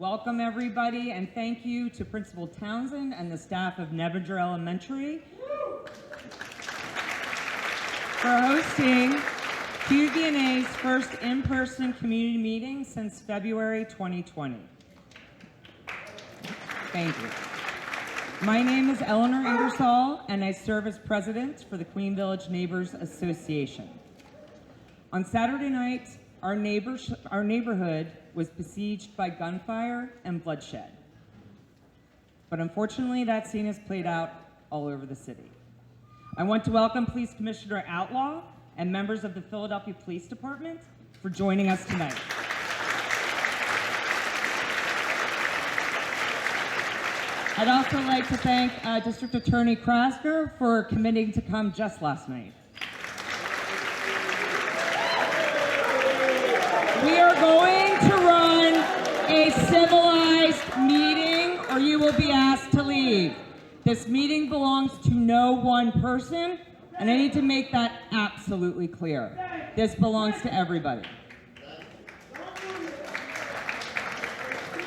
Welcome everybody, and thank you to Principal Townsend and the staff of Nebinger Elementary for hosting QVNA's first in-person community meeting since February 2020. Thank you. My name is Eleanor Ingersoll, and I serve as president for the Queen Village Neighbors Association. On Saturday night, our neighborhood was besieged by gunfire and bloodshed. But unfortunately, that scene has played out all over the city. I want to welcome Police Commissioner Outlaw and members of the Philadelphia Police Department for joining us tonight. I'd also like to thank District Attorney Krasner for committing to come just last night. We are going to run a civilized meeting, or you will be asked to leave. This meeting belongs to no one person, and I need to make that absolutely clear. This belongs to everybody.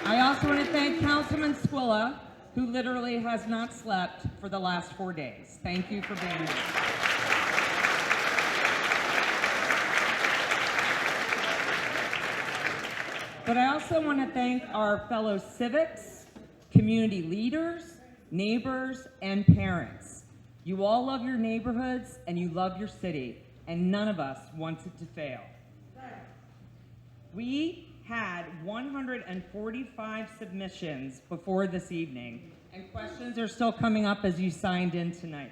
I also want to thank Councilman Squilla, who literally has not slept for the last 4 days. Thank you for being here. But I also want to thank our fellow civics, community leaders, neighbors, and parents. You all love your neighborhoods and you love your city, and none of us wants it to fail. We had 145 submissions before this evening, and questions are still coming up as you signed in tonight.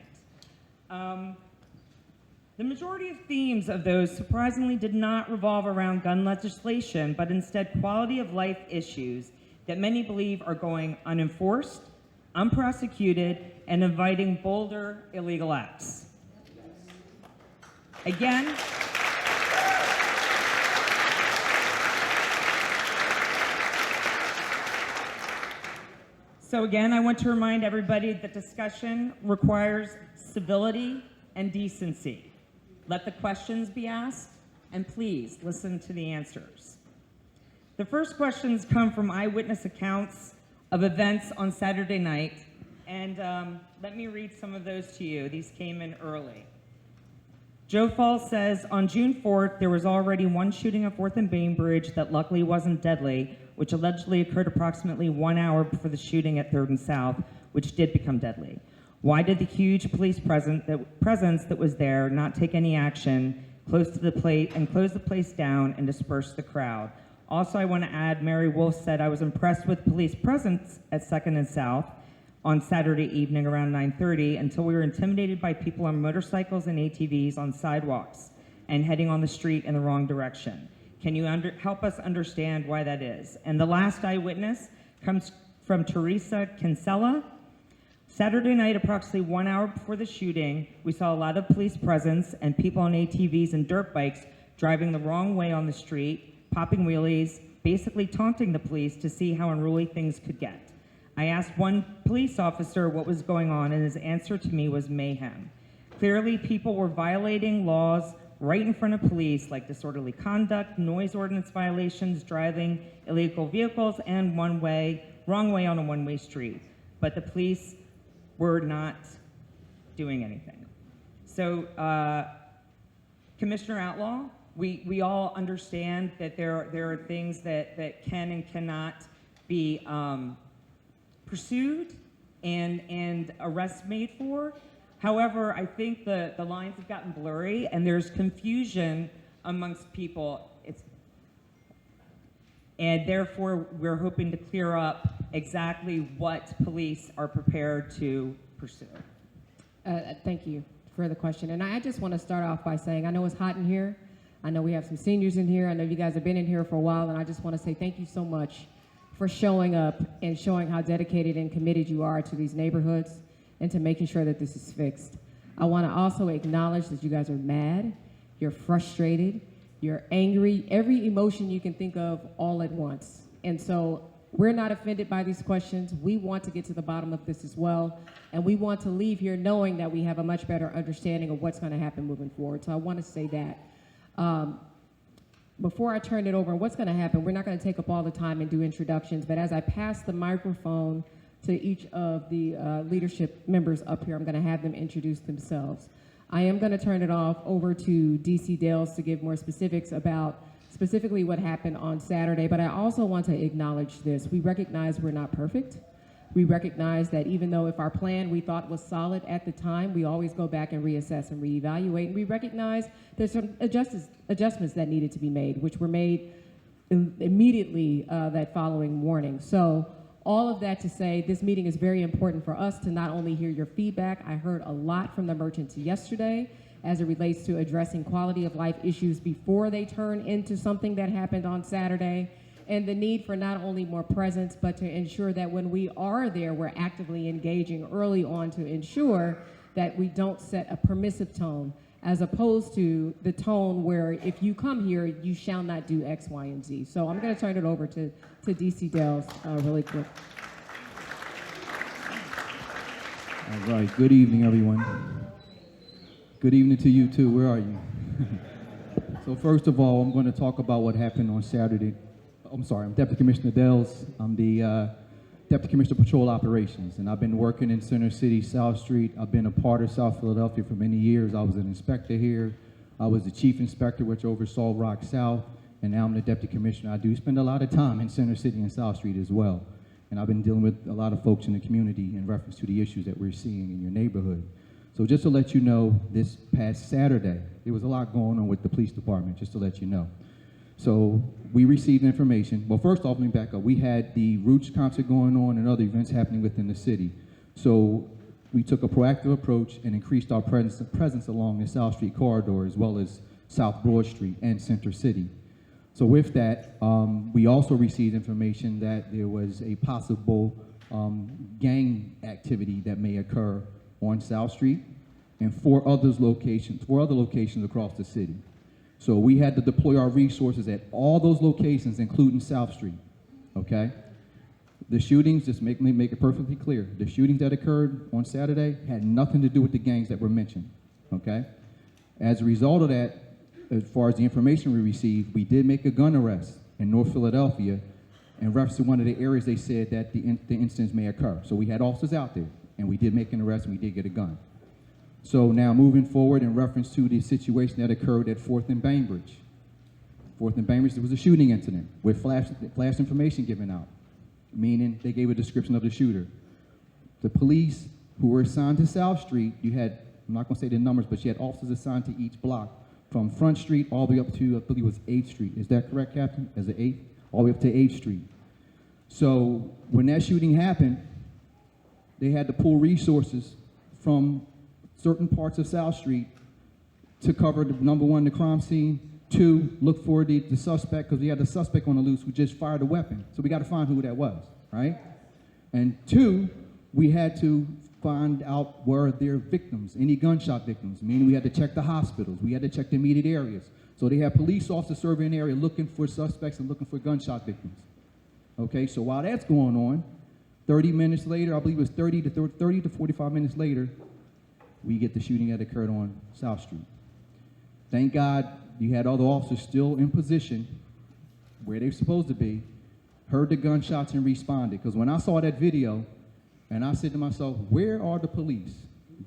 The majority of themes of those surprisingly did not revolve around gun legislation, but instead quality of life issues that many believe are going unenforced, unprosecuted, and inviting bolder illegal acts. Again, I want to remind everybody that discussion requires civility and decency. Let the questions be asked, and please listen to the answers. The first questions come from eyewitness accounts of events on Saturday night, and let me read some of those to you. These came in early. Joe Falls says, on June 4th, there was already one shooting at 4th and Bainbridge that luckily wasn't deadly, which allegedly occurred approximately 1 hour before the shooting at 3rd and South, which did become deadly. Why did the huge police presence that was there not take any action, close the place down and disperse the crowd? Also, I want to add, Mary Wolf said, I was impressed with police presence at 2nd and South on Saturday evening around 9:30 until we were intimidated by people on motorcycles and ATVs on sidewalks and heading on the street in the wrong direction. Can you help us understand why that is? And the last eyewitness comes from Teresa Kinsella. Saturday night, approximately 1 hour before the shooting, we saw a lot of police presence and people on ATVs and dirt bikes driving the wrong way on the street, popping wheelies, basically taunting the police to see how unruly things could get. I asked one police officer what was going on, and his answer to me was mayhem. Clearly, people were violating laws right in front of police, like disorderly conduct, noise ordinance violations, driving illegal vehicles, and wrong way on a one-way street. But the police were not doing anything. So, Commissioner Outlaw, we all understand that there are things that can and cannot be pursued and arrests made for. However, I think the lines have gotten blurry and there's confusion amongst people. And therefore, we're hoping to clear up exactly what police are prepared to pursue. Thank you for the question. And I just want to start off by saying, I know it's hot in here. I know we have some seniors in here. I know you guys have been in here for a while, and I just want to say thank you so much for showing up and showing how dedicated and committed you are to these neighborhoods and to making sure that this is fixed. I want to also acknowledge that you guys are mad, you're frustrated, you're angry, every emotion you can think of all at once. And so we're not offended by these questions. We want to get to the bottom of this as well. And we want to leave here knowing that we have a much better understanding of what's going to happen moving forward. So I want to say that. before I turn it over, what's going to happen, we're not going to take up all the time and do introductions, but as I pass the microphone to each of the leadership members up here, I'm going to have them introduce themselves. I am going to turn it off over to DC Dales to give more specifics about specifically what happened on Saturday, but I also want to acknowledge this. We recognize we're not perfect. We recognize that even though if our plan we thought was solid at the time, we always go back and reassess and reevaluate. And we recognize there's some adjustments that needed to be made, which were made immediately that following morning. So all of that to say, this meeting is very important for us to not only hear your feedback. I heard a lot from the merchants yesterday as it relates to addressing quality of life issues before they turn into something that happened on Saturday, and the need for not only more presence, but to ensure that when we are there, we're actively engaging early on to ensure that we don't set a permissive tone, as opposed to the tone where if you come here, you shall not do X, Y, and Z. So I'm going to turn it over to DC Dales really quick. All right, good evening, everyone. Good evening to you, too. Where are you? So first of all, I'm going to talk about what happened on Saturday. I'm sorry, I'm Deputy Commissioner Dales. I'm the Deputy Commissioner of Patrol Operations, and I've been working in Center City, South Street. I've been a part of South Philadelphia for many years. I was an inspector here. I was the Chief Inspector, which oversaw Rock South, and now I'm the Deputy Commissioner. I do spend a lot of time in Center City and South Street as well, and I've been dealing with a lot of folks in the community in reference to the issues that we're seeing in your neighborhood. So just to let you know, this past Saturday, there was a lot going on with the police department, just to let you know. So we received information. Well, first off, let me back up. We had the Roots concert going on and other events happening within the city. So we took a proactive approach and increased our presence along the South Street corridor, as well as South Broad Street and Center City. So with that, we also received information that there was a possible gang activity that may occur on South Street and four other locations across the city. So we had to deploy our resources at all those locations, including South Street, okay? The shootings, just make it perfectly clear, the shootings that occurred on Saturday had nothing to do with the gangs that were mentioned, okay? As a result of that, as far as the information we received, we did make a gun arrest in North Philadelphia in reference to one of the areas they said that the incidents may occur. So we had officers out there, and we did make an arrest, and we did get a gun. So now moving forward in reference to the situation that occurred at 4th and Bainbridge. 4th and Bainbridge, there was a shooting incident with flash information given out, meaning they gave a description of the shooter. The police who were assigned to South Street, you had, I'm not gonna say the numbers, but you had officers assigned to each block from Front Street all the way up to, I believe it was 8th Street. Is that correct, Captain? As the 8th? All the way up to 8th Street. So when that shooting happened, they had to pull resources from certain parts of South Street to cover, number one, the crime scene, two, look for the suspect, because we had the suspect on the loose who just fired a weapon. So we got to find who that was, right? And two, we had to find out were there victims, any gunshot victims, meaning we had to check the hospitals, we had to check the immediate areas. So they had police officers surveying the area looking for suspects and looking for gunshot victims. Okay, so while that's going on, 30 minutes later, I believe it was 30 to 45 minutes later, we get the shooting that occurred on South Street. Thank God you had all the officers still in position where they're supposed to be, heard the gunshots and responded. Because when I saw that video, and I said to myself, where are the police?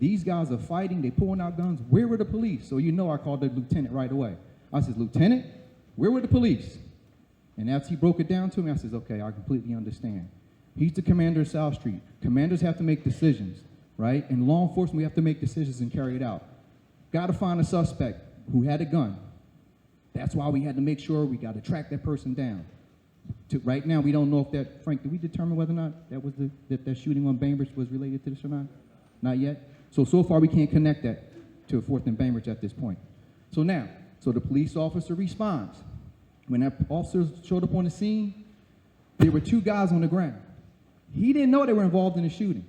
These guys are fighting, they pulling out guns, where were the police? So you know I called the lieutenant right away. I said, Lieutenant, where were the police? And after he broke it down to me, I said, okay, I completely understand. He's the commander of South Street. Commanders have to make decisions, right? And law enforcement, we have to make decisions and carry it out. Got to find a suspect who had a gun. That's why we had to make sure we got to track that person down. Right now, we don't know if that, Frank, did we determine whether or not that was that shooting on Bainbridge was related to this or not? Not yet? So far we can't connect that to a 4th and Bainbridge at this point. So the police officer responds. When that officer showed up on the scene, there were two guys on the ground. He didn't know they were involved in the shooting.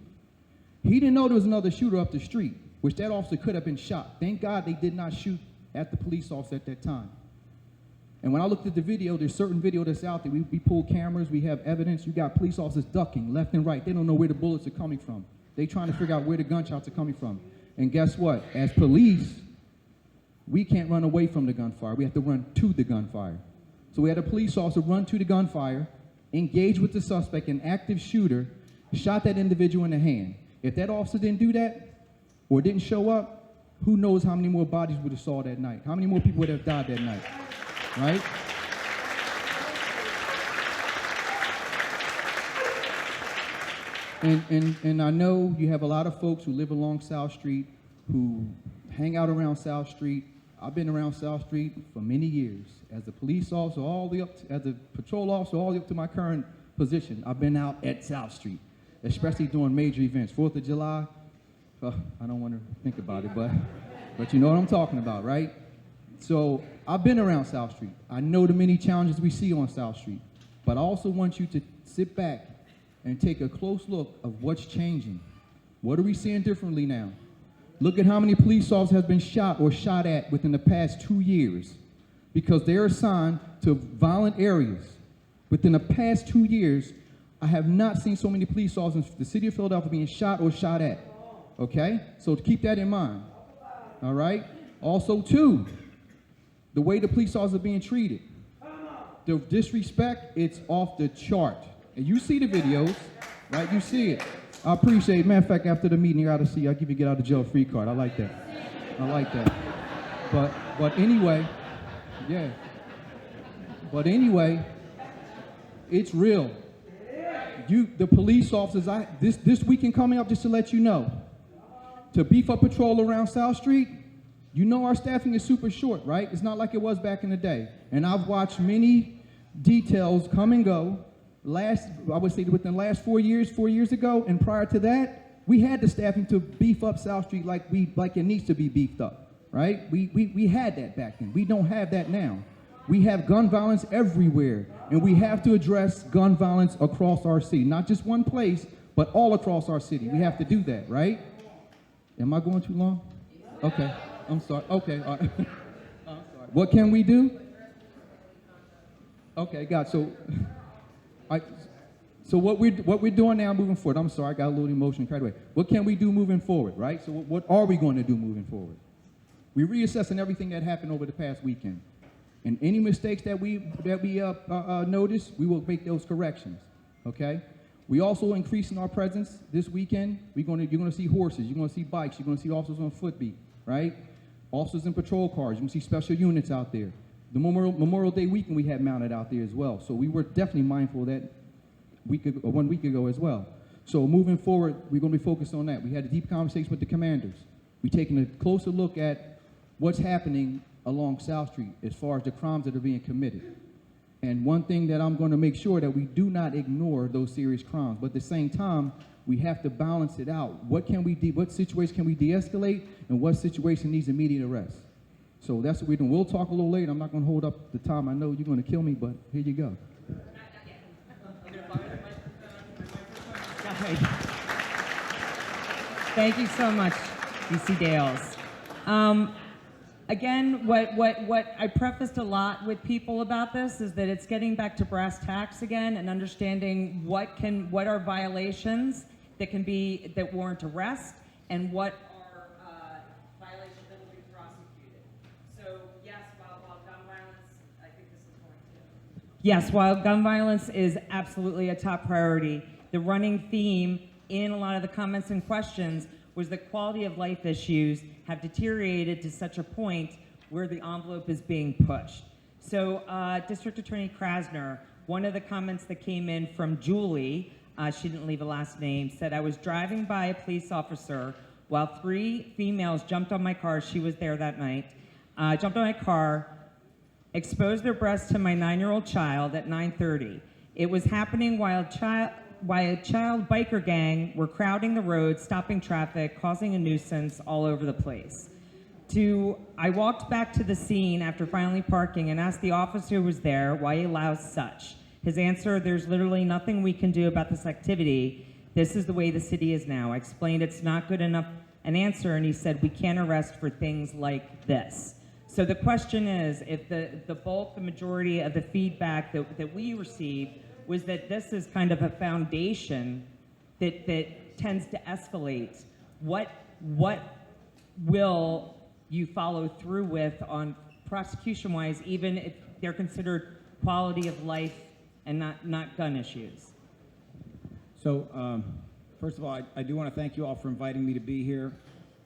He didn't know there was another shooter up the street, which that officer could have been shot. Thank God they did not shoot at the police officer at that time. And when I looked at the video, there's certain video that's out there. We pulled cameras, we have evidence. You got police officers ducking left and right. They don't know where the bullets are coming from. They trying to figure out where the gunshots are coming from. And guess what? As police, we can't run away from the gunfire. We have to run to the gunfire. So we had a police officer run to the gunfire, engage with the suspect, an active shooter, shot that individual in the hand. If that officer didn't do that or didn't show up, who knows how many more bodies would have saw that night? How many more people would have died that night, right? And I know you have a lot of folks who live along South Street, who hang out around South Street. I've been around South Street for many years. As a police officer, all the way up as a patrol officer, all the way up to my current position, I've been out at South Street, especially during major events. 4th of July, I don't want to think about it, but you know what I'm talking about, right? So I've been around South Street. I know the many challenges we see on South Street, but I also want you to sit back and take a close look of what's changing. What are we seeing differently now? Look at how many police officers have been shot or shot at within the past 2 years because they're assigned to violent areas. Within the past 2 years, I have not seen so many police officers in the city of Philadelphia being shot or shot at. Okay? So keep that in mind. All right? Also, too, the way the police officers are being treated. The disrespect, it's off the chart. And you see the videos, right? You see it. I appreciate it. Matter of fact, after the meeting, you gotta see, I'll give you a get out of jail free card. I like that. I like that. But anyway, yeah. But anyway, it's real. The police officers, this weekend coming up, just to let you know, to beef up patrol around South Street, you know our staffing is super short, right? It's not like it was back in the day. And I've watched many details come and go. I would say within the last 4 years ago, and prior to that, we had the staffing to beef up South Street like it needs to be beefed up, right? We had that back then. We don't have that now. We have gun violence everywhere, and we have to address gun violence across our city, not just one place, but all across our city. We have to do that, right? Am I going too long? Okay, I'm sorry. Okay, all right. I'm sorry. What can we do? Okay, God. So what we're doing now moving forward, I'm sorry, I got a little emotional carried away. What can we do moving forward, right? So what are we going to do moving forward? We're reassessing everything that happened over the past weekend. And any mistakes that we notice, we will make those corrections, okay? We also increasing our presence this weekend. You're going to see horses, you're going to see bikes, you're going to see officers on foot beat, right? Officers in patrol cars, you're going to see special units out there. The Memorial Day weekend we had mounted out there as well. So we were definitely mindful of that 1 week ago as well. So moving forward, we're going to be focused on that. We had a deep conversation with the commanders. We're taking a closer look at what's happening along South Street as far as the crimes that are being committed. And one thing that I'm going to make sure that we do not ignore those serious crimes, but at the same time, we have to balance it out. What situation can we de-escalate, and what situation needs immediate arrest? So that's what we're doing. We'll talk a little later. I'm not going to hold up the time. I know you're going to kill me, but here you go. Thank you so much, DC Dales. Again, what I prefaced a lot with people about this is that it's getting back to brass tacks again and understanding what are violations that warrant arrest and what are violations that will be prosecuted. So yes, while gun violence, I think this is going to. Yes, while gun violence is absolutely a top priority, the running theme in a lot of the comments and questions was that quality of life issues have deteriorated to such a point where the envelope is being pushed. So District Attorney Krasner, one of the comments that came in from Julie, she didn't leave a last name, said, I was driving by a police officer while 3 females jumped on my car, she was there that night, jumped on my car, exposed their breasts to my 9-year-old child at 9:30. It was happening while a child biker gang were crowding the road, stopping traffic, causing a nuisance all over the place. I walked back to the scene after finally parking and asked the officer who was there why he allows such. His answer, there's literally nothing we can do about this activity. This is the way the city is now. I explained it's not good enough an answer, and he said we can't arrest for things like this. So the question is, if the majority of the feedback that we received was that this is kind of a foundation that tends to escalate, what will you follow through with on prosecution-wise, even if they're considered quality of life and not gun issues. So, first of all, I do want to thank you all for inviting me to be here.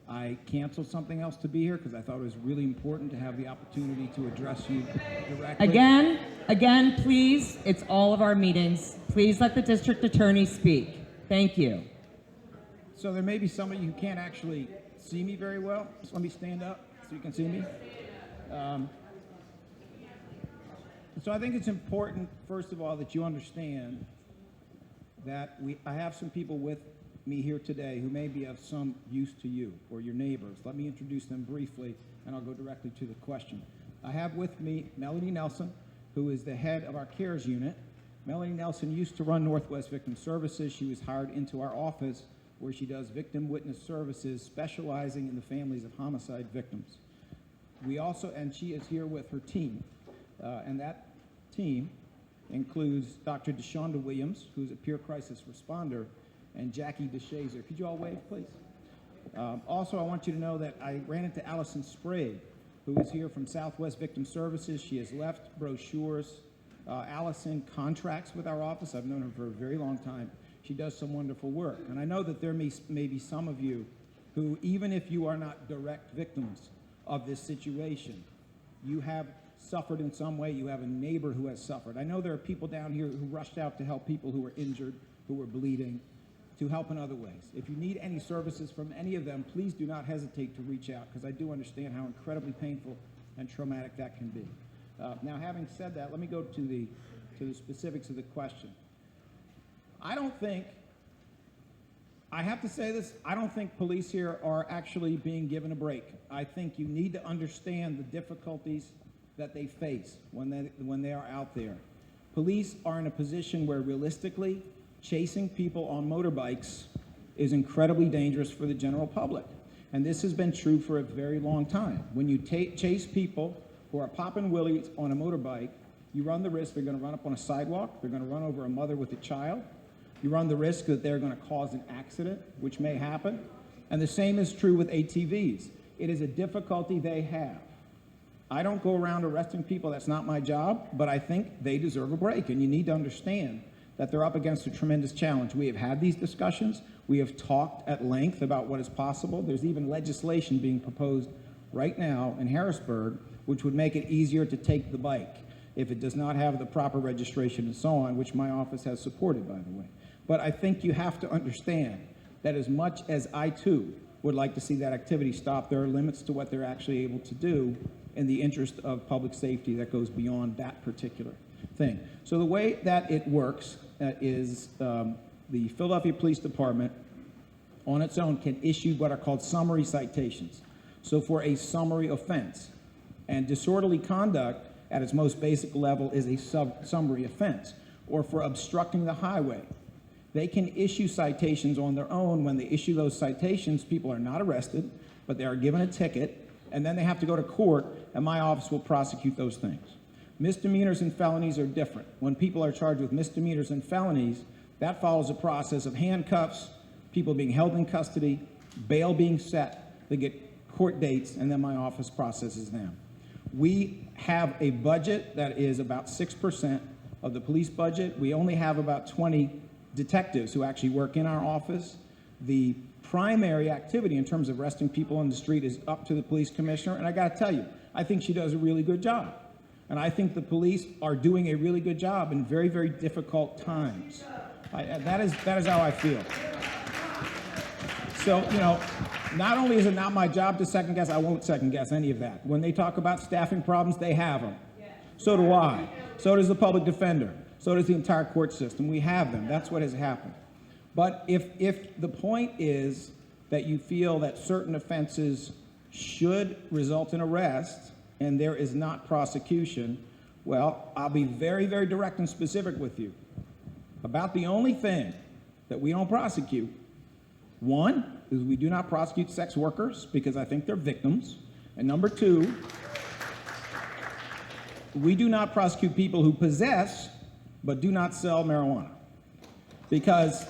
I canceled something else to be here because I thought it was really important to have the opportunity to address you directly. Again, please, it's all of our meetings. Please let the district attorney speak. Thank you. So there may be some of you who can't actually see me very well. So let me stand up so you can see me. So I think it's important, first of all, that you understand that I have some people with me here today who may be of some use to you or your neighbors. Let me introduce them briefly, and I'll go directly to the question. I have with me Melanie Nelson, who is the head of our CARES unit. Melanie Nelson used to run Northwest Victim Services. She was hired into our office where she does victim witness services, specializing in the families of homicide victims. And she is here with her team, and that team includes Dr. DeShonda Williams, who's a peer crisis responder, and Jackie DeShazer. Could you all wave, please? Also, I want you to know that I ran into Allison Sprague, who is here from Southwest Victim Services. She has left brochures. Allison contracts with our office. I've known her for a very long time. She does some wonderful work. And I know that there may be some of you who, even if you are not direct victims of this situation, you have suffered in some way. You have a neighbor who has suffered. I know there are people down here who rushed out to help people who were injured, who were bleeding, to help in other ways. If you need any services from any of them, please do not hesitate to reach out, because I do understand how incredibly painful and traumatic that can be. Now, having said that, let me go to the specifics of the question. I have to say this, I don't think police here are actually being given a break. I think you need to understand the difficulties that they face when they are out there. Police are in a position where realistically, chasing people on motorbikes is incredibly dangerous for the general public. And this has been true for a very long time. When you chase people who are popping wheelies on a motorbike, you run the risk they're going to run up on a sidewalk, they're going to run over a mother with a child, you run the risk that they're going to cause an accident, which may happen. And the same is true with ATVs. It is a difficulty they have. I don't go around arresting people, that's not my job, but I think they deserve a break, and you need to understand that they're up against a tremendous challenge. We have had these discussions. We have talked at length about what is possible. There's even legislation being proposed right now in Harrisburg, which would make it easier to take the bike if it does not have the proper registration and so on, which my office has supported, by the way. But I think you have to understand that as much as I, too, would like to see that activity stop, there are limits to what they're actually able to do in the interest of public safety that goes beyond that particular thing. So the way that it works is the Philadelphia Police Department on its own can issue what are called summary citations. So for a summary offense, and disorderly conduct at its most basic level is a summary offense, or for obstructing the highway, they can issue citations on their own. When they issue those citations, people are not arrested, but they are given a ticket, and then they have to go to court, and my office will prosecute those things. Misdemeanors and felonies are different. When people are charged with misdemeanors and felonies, that follows a process of handcuffs, people being held in custody, bail being set, they get court dates, and then my office processes them. We have a budget that is about 6% of the police budget. We only have about 20 detectives who actually work in our office. The primary activity in terms of arresting people on the street is up to the police commissioner, and I gotta tell you, I think she does a really good job. And I think the police are doing a really good job in very, very difficult times. That is how I feel. So, not only is it not my job to second guess, I won't second guess any of that. When they talk about staffing problems, they have them. So do I. So does the public defender. So does the entire court system. We have them. That's what has happened. But if the point is that you feel that certain offenses should result in arrest and there is not prosecution, well, I'll be very, very direct and specific with you. About the only thing that we don't prosecute, one, is we do not prosecute sex workers because I think they're victims. And number two, we do not prosecute people who possess but do not sell marijuana. Because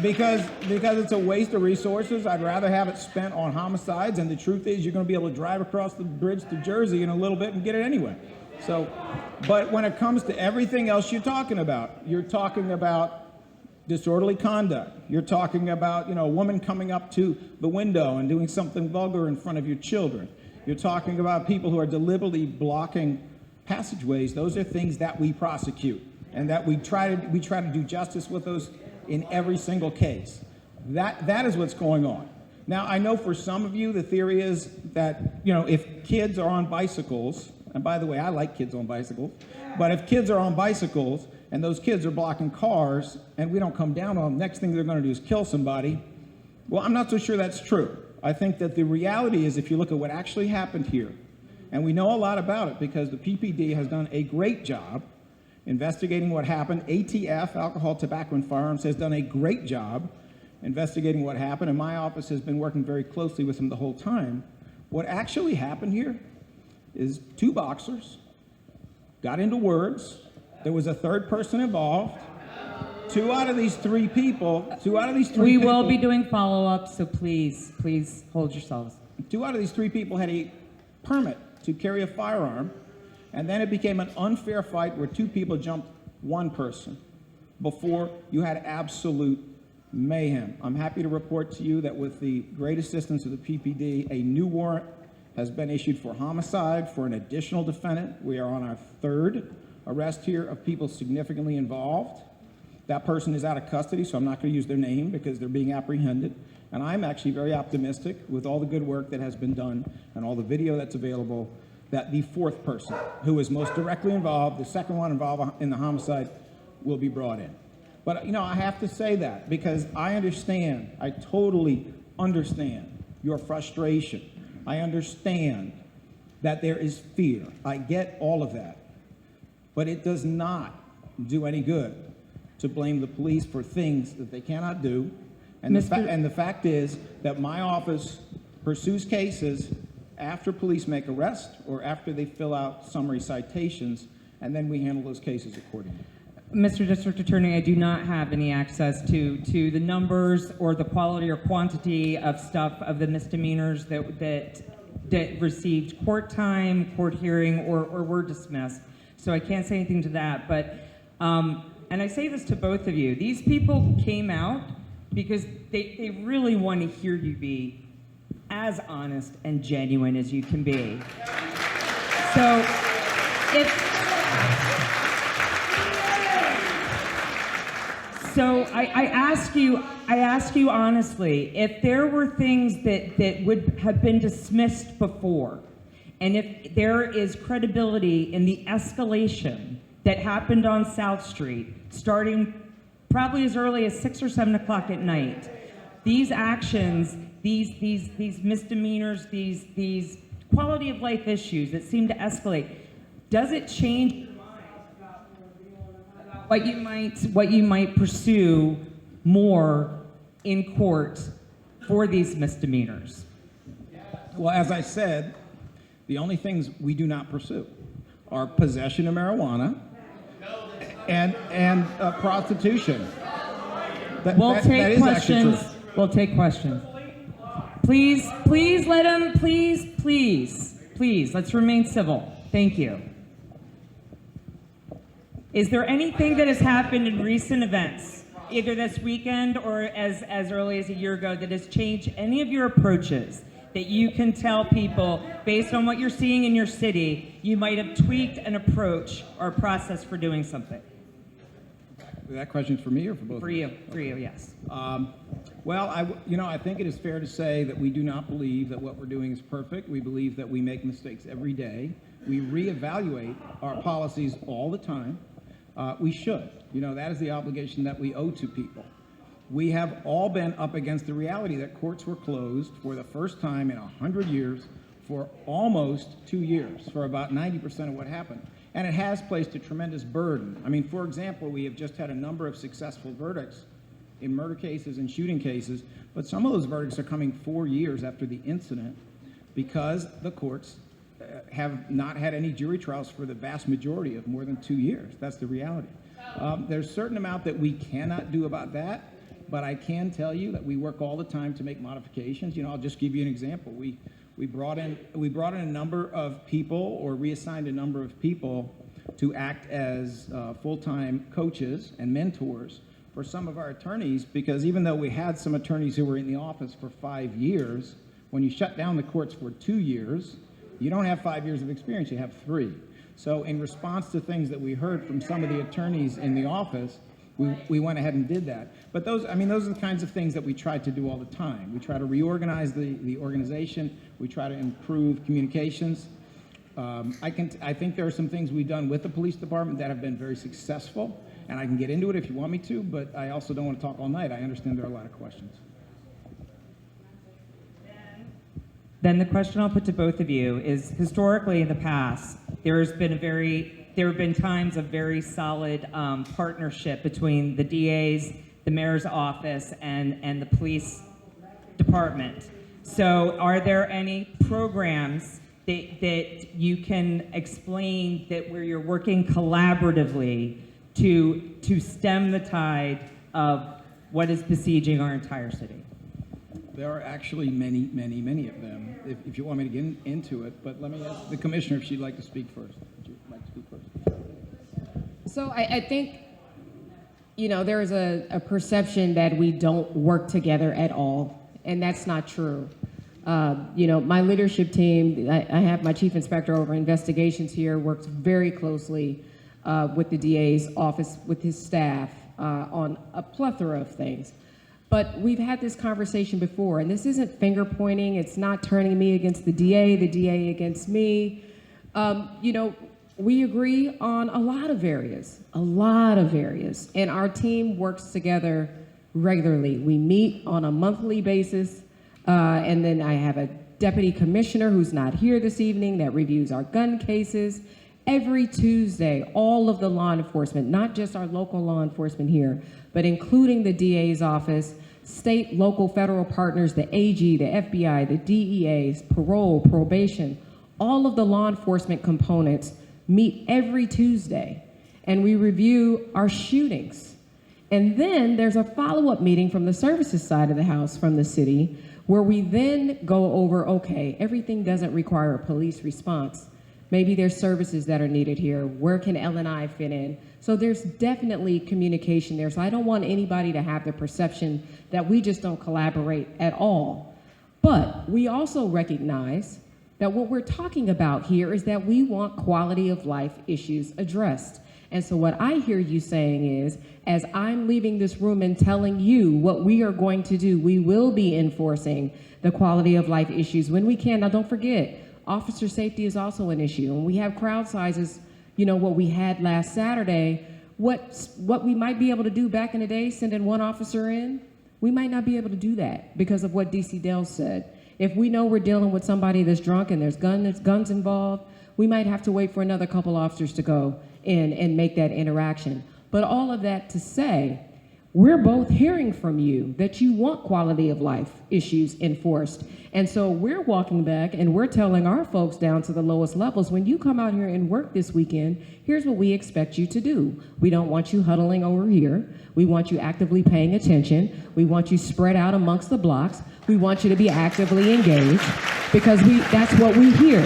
because it's a waste of resources. I'd rather have it spent on homicides, and the truth is you're going to be able to drive across the bridge to Jersey in a little bit and get it anyway. So, but when it comes to everything else you're talking about disorderly conduct. You're talking about, a woman coming up to the window and doing something vulgar in front of your children. You're talking about people who are deliberately blocking passageways. Those are things that we prosecute, and that we try to do justice with those in every single case. That is what's going on. Now, I know for some of you, the theory is that, if kids are on bicycles, and by the way, I like kids on bicycles, but if kids are on bicycles and those kids are blocking cars and we don't come down on them, next thing they're going to do is kill somebody. Well, I'm not so sure that's true. I think that the reality is, if you look at what actually happened here, and we know a lot about it because the PPD has done a great job investigating what happened. ATF, Alcohol, Tobacco, and Firearms, has done a great job investigating what happened, and my office has been working very closely with them the whole time. What actually happened here is two boxers got into words. There was a third person involved. Two out of these three people. We will be doing follow-up, so please hold yourselves. Two out of these three people had a permit to carry a firearm, and then it became an unfair fight where two people jumped one person before you had absolute mayhem. I'm happy to report to you that with the great assistance of the PPD, a new warrant has been issued for homicide for an additional defendant. We are on our third arrest here of people significantly involved. That person is out of custody, so I'm not going to use their name because they're being apprehended. And I'm actually very optimistic with all the good work that has been done and all the video that's available that the fourth person who is most directly involved, the second one involved in the homicide, will be brought in. But, I have to say that because I totally understand your frustration. I understand that there is fear. I get all of that. But it does not do any good to blame the police for things that they cannot do. And the fact is that my office pursues cases after police make arrests or after they fill out summary citations, and then we handle those cases accordingly. Mr. District Attorney, I do not have any access to the numbers or the quality or quantity of stuff of the misdemeanors that received court time, court hearing, or were dismissed. So I can't say anything to that. But and I say this to both of you: these people came out because they really want to hear you be as honest and genuine as you can be. So I ask you honestly, if there were things that would have been dismissed before, and if there is credibility in the escalation that happened on South Street, starting probably as early as 6 or 7 o'clock at night, these actions, these misdemeanors, these quality of life issues that seem to escalate, does it change your mind about what you might pursue more in court for these misdemeanors? Well, as I said, the only things we do not pursue are possession of marijuana and prostitution. We'll that take is actually questions. true. We'll take questions. Please let him, please, let's remain civil. Thank you. Is there anything that has happened in recent events, either this weekend or as early as a year ago, that has changed any of your approaches, that you can tell people, based on what you're seeing in your city, you might have tweaked an approach or a process for doing something? That question's for me or for both of you? For you, yes. Well, I think it is fair to say that we do not believe that what we're doing is perfect. We believe that we make mistakes every day. We reevaluate our policies all the time. We should. That is the obligation that we owe to people. We have all been up against the reality that courts were closed for the first time in 100 years for almost 2 years, for about 90% of what happened. And it has placed a tremendous burden. I mean, for example, we have just had a number of successful verdicts in murder cases and shooting cases, but some of those verdicts are coming 4 years after the incident because the courts have not had any jury trials for the vast majority of more than 2 years. That's the reality. There's a certain amount that we cannot do about that, but I can tell you that we work all the time to make modifications. You know, I'll just give you an example. We brought in a number of people, or reassigned a number of people to act as full-time coaches and mentors for some of our attorneys, because even though we had some attorneys who were in the office for 5 years, when you shut down the courts for 2 years, you don't have 5 years of experience, you have 3. So in response to things that we heard from some of the attorneys in the office, we went ahead and did that. But those are the kinds of things that we try to do all the time. We try to reorganize the organization. We try to improve communications. I think there are some things we've done with the police department that have been very successful, and I can get into it if you want me to, but I also don't want to talk all night. I understand there are a lot of questions. Then the question I'll put to both of you is, historically in the past, there have been times of very solid partnership between the DA's, the mayor's office, and the police department. So are there any programs that you can explain that where you're working collaboratively to stem the tide of what is besieging our entire city? There are actually many, many, many of them, if you want me to get into it, but let me ask the commissioner if she'd like to speak first. Would you like to speak first? So I think, you know, there is a perception that we don't work together at all, and that's not true. You know, my leadership team, I have my chief inspector over investigations here, works very closely with the DA's office, with his staff, on a plethora of things. But we've had this conversation before, and this isn't finger pointing. It's not turning me against the DA against me. You know, we agree on a lot of areas, and our team works together regularly. We meet on a monthly basis, and then I have a deputy commissioner who's not here this evening that reviews our gun cases. Every Tuesday, all of the law enforcement, not just our local law enforcement here, but including the DA's office, state, local, federal partners, the AG, the FBI, the DEAs, parole, probation, all of the law enforcement components meet every Tuesday, and we review our shootings. And then there's a follow-up meeting from the services side of the house from the city, where we then go over, okay, everything doesn't require a police response. Maybe there's services that are needed here. Where can L&I fit in? So there's definitely communication there. So I don't want anybody to have the perception that we just don't collaborate at all. But we also recognize that what we're talking about here is that we want quality of life issues addressed. And so what I hear you saying is, as I'm leaving this room and telling you what we are going to do, we will be enforcing the quality of life issues when we can. Now don't forget, officer safety is also an issue. And we have crowd sizes, you know, what we had last Saturday, what we might be able to do back in the day, sending one officer in, we might not be able to do that because of what DC Dell said. If we know we're dealing with somebody that's drunk and there's guns involved, we might have to wait for another couple officers to go in and make that interaction. But all of that to say, we're both hearing from you that you want quality of life issues enforced. And so we're walking back and we're telling our folks down to the lowest levels, when you come out here and work this weekend, here's what we expect you to do. We don't want you huddling over here. We want you actively paying attention. We want you spread out amongst the blocks. We want you to be actively engaged because that's what we hear.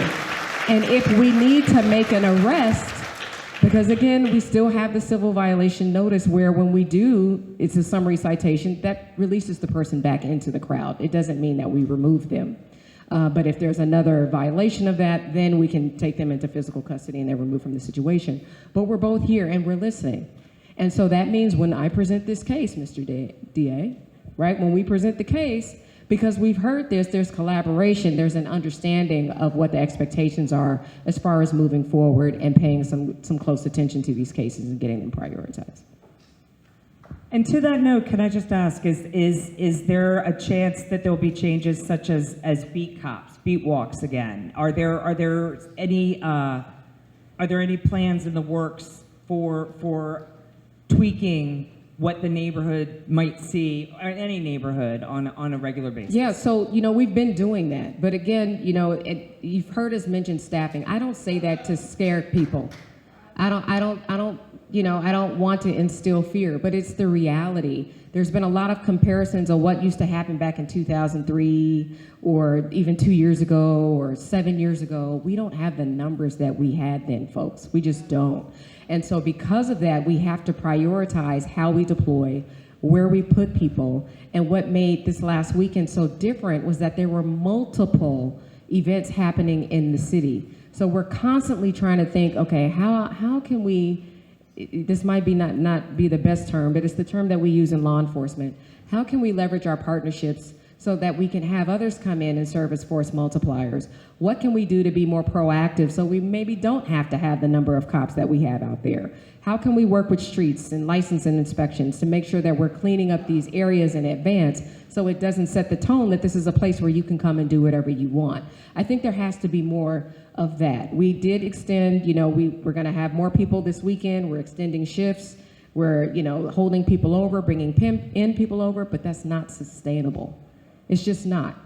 And if we need to make an arrest, because again, we still have the civil violation notice where when we do, it's a summary citation, that releases the person back into the crowd. It doesn't mean that we remove them. But if there's another violation of that, then we can take them into physical custody and they're removed from the situation. But we're both here and we're listening. And so that means when I present this case, Mr. DA, right, when we present the case, because we've heard this, there's collaboration, there's an understanding of what the expectations are as far as moving forward and paying some close attention to these cases and getting them prioritized. And to that note, can I just ask, is there a chance that there'll be changes such as beat cops, beat walks again? Are there any plans in the works for tweaking what the neighborhood might see, or any neighborhood on a regular basis? Yeah, so, you know, we've been doing that. But again, you know, you've heard us mention staffing. I don't say that to scare people. I don't I don't want to instill fear, but it's the reality. There's been a lot of comparisons of what used to happen back in 2003 or even 2 years ago or 7 years ago. We don't have the numbers that we had then, folks. We just don't. And so because of that, we have to prioritize how we deploy, where we put people. And what made this last weekend so different was that there were multiple events happening in the city. So we're constantly trying to think, okay, how can we, this might be not be the best term, but it's the term that we use in law enforcement. How can we leverage our partnerships so that we can have others come in and serve as force multipliers? What can we do to be more proactive so we maybe don't have to have the number of cops that we have out there? How can we work with streets and license and inspections to make sure that we're cleaning up these areas in advance so it doesn't set the tone that this is a place where you can come and do whatever you want? I think there has to be more of that. We did extend, we're going to have more people this weekend. We're extending shifts. We're, holding people over, bringing in people over, but that's not sustainable. It's just not.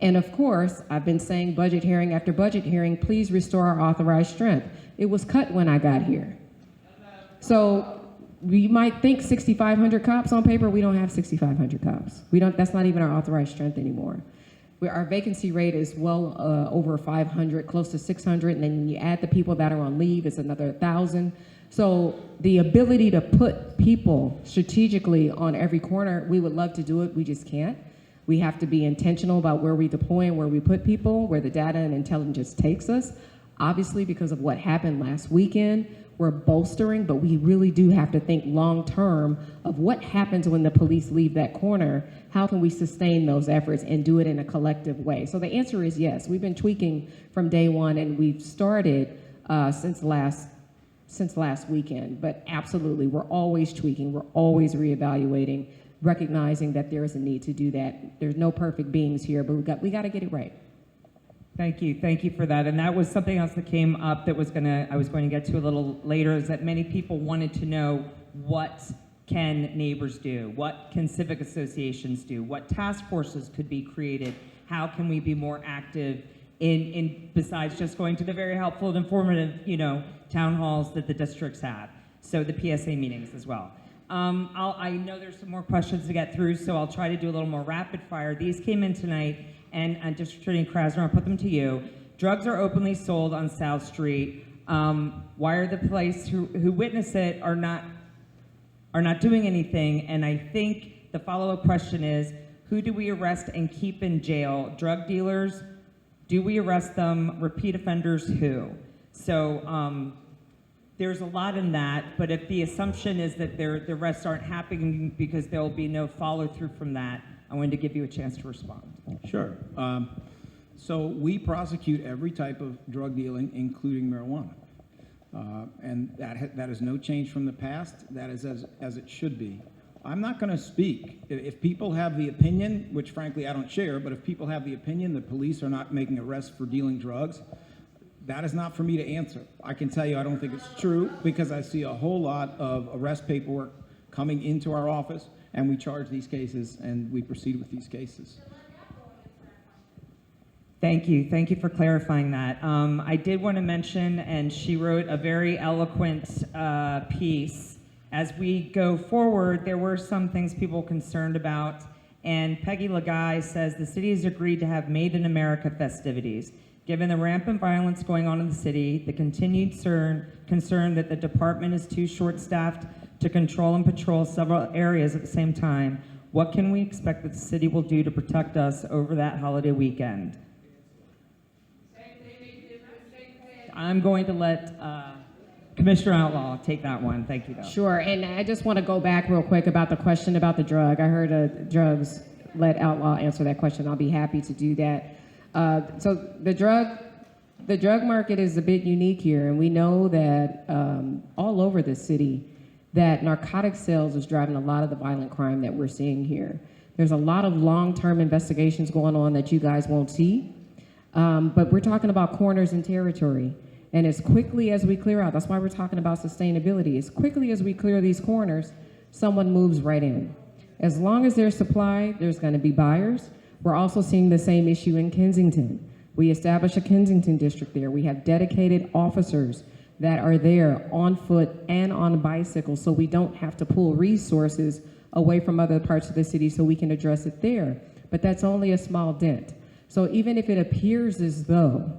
And of course, I've been saying budget hearing after budget hearing, please restore our authorized strength. It was cut when I got here. So we might think 6,500 cops on paper. We don't have 6,500 cops. That's not even our authorized strength anymore. Our vacancy rate is well over 500, close to 600, and then when you add the people that are on leave, it's another 1,000. So the ability to put people strategically on every corner, we would love to do it, we just can't. We have to be intentional about where we deploy and where we put people, where the data and intelligence takes us. Obviously, because of what happened last weekend, we're bolstering, but we really do have to think long-term of what happens when the police leave that corner. How can we sustain those efforts and do it in a collective way? So the answer is yes. We've been tweaking from day one, and we've started since last weekend. But absolutely, we're always tweaking. We're always reevaluating, recognizing that there is a need to do that. There's no perfect beings here, but we got to get it right. Thank you for that. And that was something else that came up that I was going to get to a little later, is that many people wanted to know, what can neighbors do? What can civic associations do? What task forces could be created? How can we be more active in besides just going to the very helpful and informative, town halls that the districts have? So the PSA meetings as well. I know there's some more questions to get through, so I'll try to do a little more rapid fire. These came in tonight. And District Attorney Krasner, I'll put them to you. Drugs are openly sold on South Street. Why are the police who witness it are not doing anything? And I think the follow-up question is, who do we arrest and keep in jail? Drug dealers? Do we arrest them? Repeat offenders? Who? So there's a lot in that, but if the assumption is that the arrests aren't happening because there will be no follow-through from that, I wanted to give you a chance to respond. Sure. So we prosecute every type of drug dealing, including marijuana. And that is no change from the past. That is as it should be. I'm not going to speak. If people have the opinion, which frankly I don't share, but if people have the opinion that police are not making arrests for dealing drugs, that is not for me to answer. I can tell you I don't think it's true, because I see a whole lot of arrest paperwork coming into our office, and we charge these cases and we proceed with these cases. Thank you for clarifying that. I did want to mention, and she wrote a very eloquent piece. As we go forward, there were some things people were concerned about, and Peggy Lagai says the city has agreed to have Made in America festivities. Given the rampant violence going on in the city, the continued concern that the department is too short-staffed to control and patrol several areas at the same time, what can we expect that the city will do to protect us over that holiday weekend? I'm going to let Commissioner Outlaw take that one. Thank you, though. Sure, and I just want to go back real quick about the question about the drug. I heard drugs. Let Outlaw answer that question. I'll be happy to do that. So the drug market is a bit unique here, and we know that all over the city that narcotic sales is driving a lot of the violent crime that we're seeing here. There's a lot of long-term investigations going on that you guys won't see, but we're talking about corners and territory. And as quickly as we clear out, that's why we're talking about sustainability, as quickly as we clear these corners, someone moves right in. As long as there's supply, there's going to be buyers. We're also seeing the same issue in Kensington. We established a Kensington district there. We have dedicated officers that are there on foot and on bicycles, so we don't have to pull resources away from other parts of the city so we can address it there. But that's only a small dent. So even if it appears as though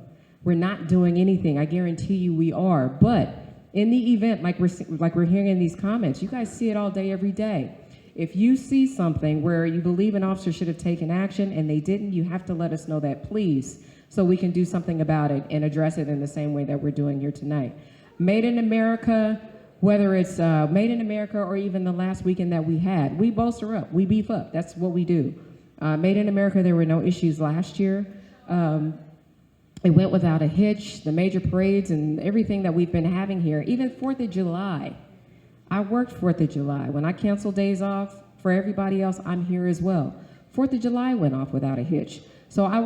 we're not doing anything, I guarantee you we are. But in the event, like we're hearing in these comments, you guys see it all day, every day. If you see something where you believe an officer should have taken action and they didn't, you have to let us know that, please, so we can do something about it and address it in the same way that we're doing here tonight. Made in America, whether it's Made in America or even the last weekend that we had, we bolster up, we beef up. That's what we do. Made in America, there were no issues last year. It went without a hitch. The major parades and everything that we've been having here, even 4th of July. I worked 4th of July. When I cancel days off for everybody else, I'm here as well. 4th of July went off without a hitch. So I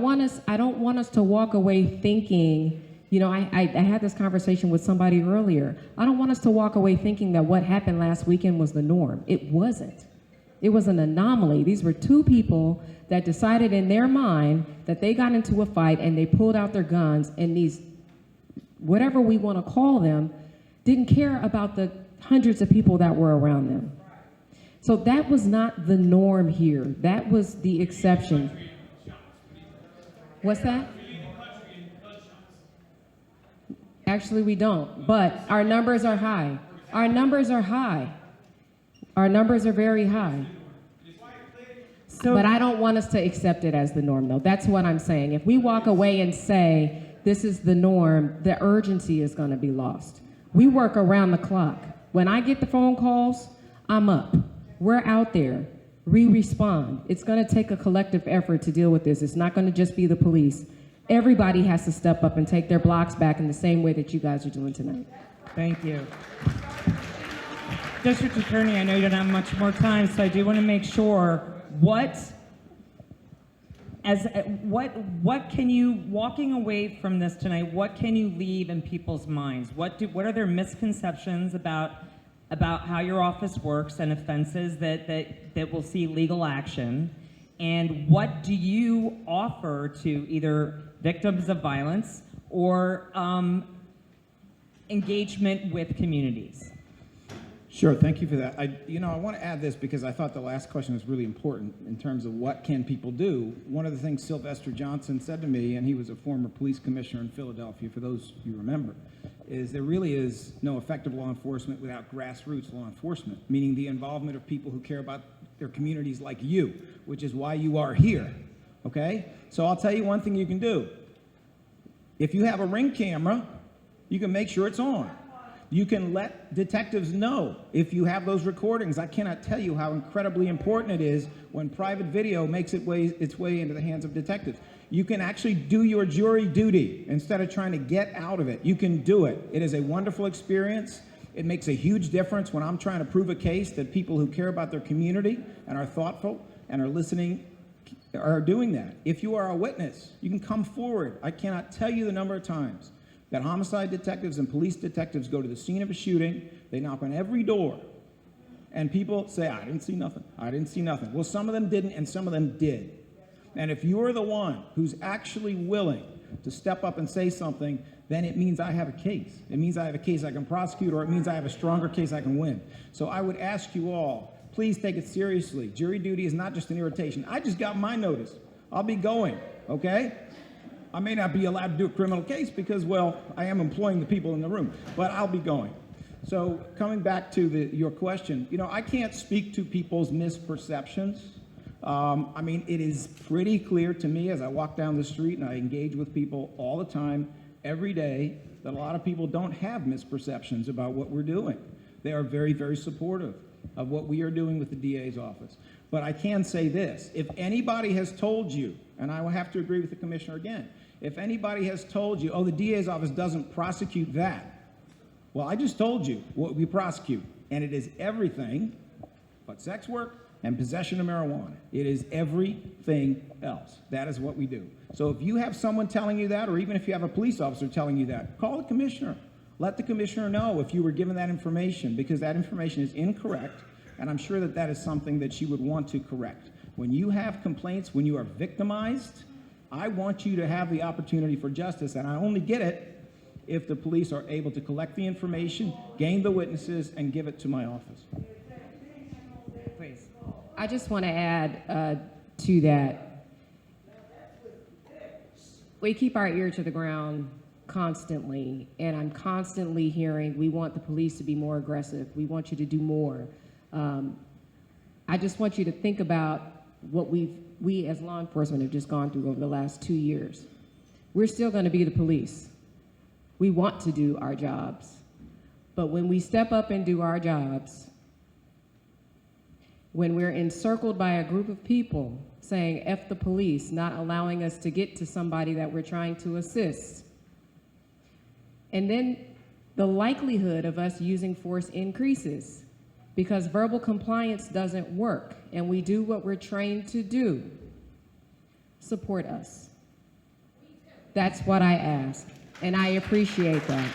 don't want us to walk away thinking, you know, I had this conversation with somebody earlier. I don't want us to walk away thinking that what happened last weekend was the norm. It wasn't. It was an anomaly. These were two people that decided in their mind that they got into a fight and they pulled out their guns, and these, whatever we want to call them, didn't care about the hundreds of people that were around them. So that was not the norm here. That was the exception. What's that? Actually, we don't, but our numbers are high. Our numbers are high. Our numbers are very high. But I don't want us to accept it as the norm, though. That's what I'm saying. If we walk away and say, this is the norm, the urgency is going to be lost. We work around the clock. When I get the phone calls, I'm up. We're out there. We respond. It's going to take a collective effort to deal with this. It's not going to just be the police. Everybody has to step up and take their blocks back in the same way that you guys are doing tonight. Thank you. District Attorney, I know you don't have much more time, so I do want to make sure, what can you, walking away from this tonight, what can you leave in people's minds? What are their misconceptions about how your office works and offenses that will see legal action? And what do you offer to either victims of violence or engagement with communities? Sure, thank you for that. I want to add this because I thought the last question was really important in terms of what can people do. One of the things Sylvester Johnson said to me, and he was a former police commissioner in Philadelphia, for those you remember, is there really is no effective law enforcement without grassroots law enforcement, meaning the involvement of people who care about their communities like you, which is why you are here, okay? So I'll tell you one thing you can do. If you have a Ring camera, you can make sure it's on. You can let detectives know if you have those recordings. I cannot tell you how incredibly important it is when private video makes its way into the hands of detectives. You can actually do your jury duty instead of trying to get out of it. You can do it. It is a wonderful experience. It makes a huge difference when I'm trying to prove a case that people who care about their community and are thoughtful and are listening are doing that. If you are a witness, you can come forward. I cannot tell you the number of times that homicide detectives and police detectives go to the scene of a shooting, they knock on every door, and people say, I didn't see nothing, I didn't see nothing. Well, some of them didn't, and some of them did. And if you're the one who's actually willing to step up and say something, then it means I have a case. It means I have a case I can prosecute, or it means I have a stronger case I can win. So I would ask you all, please take it seriously. Jury duty is not just an irritation. I just got my notice. I'll be going, okay? I may not be allowed to do a criminal case because, well, I am employing the people in the room, but I'll be going. So coming back to your question, I can't speak to people's misperceptions. I mean, it is pretty clear to me as I walk down the street and I engage with people all the time, every day, that a lot of people don't have misperceptions about what we're doing. They are very, very supportive of what we are doing with the DA's office. But I can say this, if anybody has told you, and I will have to agree with the commissioner again, if anybody has told you, oh, the DA's office doesn't prosecute that, well, I just told you what we prosecute, and it is everything but sex work and possession of marijuana. It is everything else. That is what we do. So if you have someone telling you that, or even if you have a police officer telling you that, call the commissioner. Let the commissioner know if you were given that information, because that information is incorrect, and I'm sure that that is something that she would want to correct. When you have complaints, when you are victimized, I want you to have the opportunity for justice, and I only get it if the police are able to collect the information, gain the witnesses, and give it to my office. Please. I just want to add to that. We keep our ear to the ground constantly, and I'm constantly hearing, we want the police to be more aggressive. We want you to do more. I just want you to think about what we as law enforcement have just gone through over the last 2 years. We're still going to be the police. We want to do our jobs. But when we step up and do our jobs, when we're encircled by a group of people saying F the police, not allowing us to get to somebody that we're trying to assist, and then the likelihood of us using force increases because verbal compliance doesn't work and we do what we're trained to do. Support us. That's what I ask, and I appreciate that.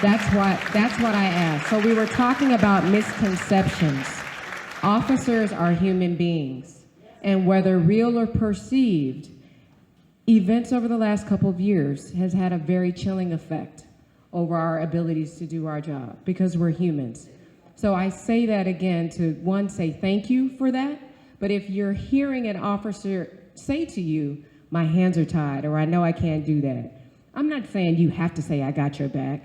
That's what I ask. So we were talking about misconceptions. Officers are human beings, and whether real or perceived, events over the last couple of years has had a very chilling effect over our abilities to do our job because we're humans. So I say that again to, one, say thank you for that, but if you're hearing an officer say to you, my hands are tied, or I know I can't do that, I'm not saying you have to say I got your back,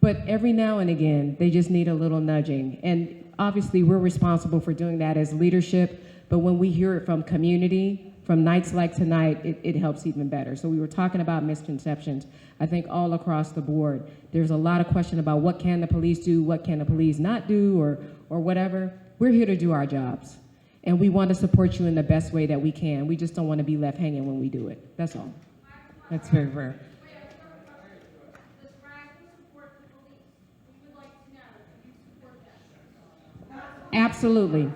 but every now and again, they just need a little nudging. And obviously we're responsible for doing that as leadership, but when we hear it from community, from nights like tonight, it helps even better. So we were talking about misconceptions. I think all across the board, there's a lot of question about what can the police do, what can the police not do, or whatever. We're here to do our jobs. And we want to support you in the best way that we can. We just don't want to be left hanging when we do it. That's all. That's very rare. Absolutely.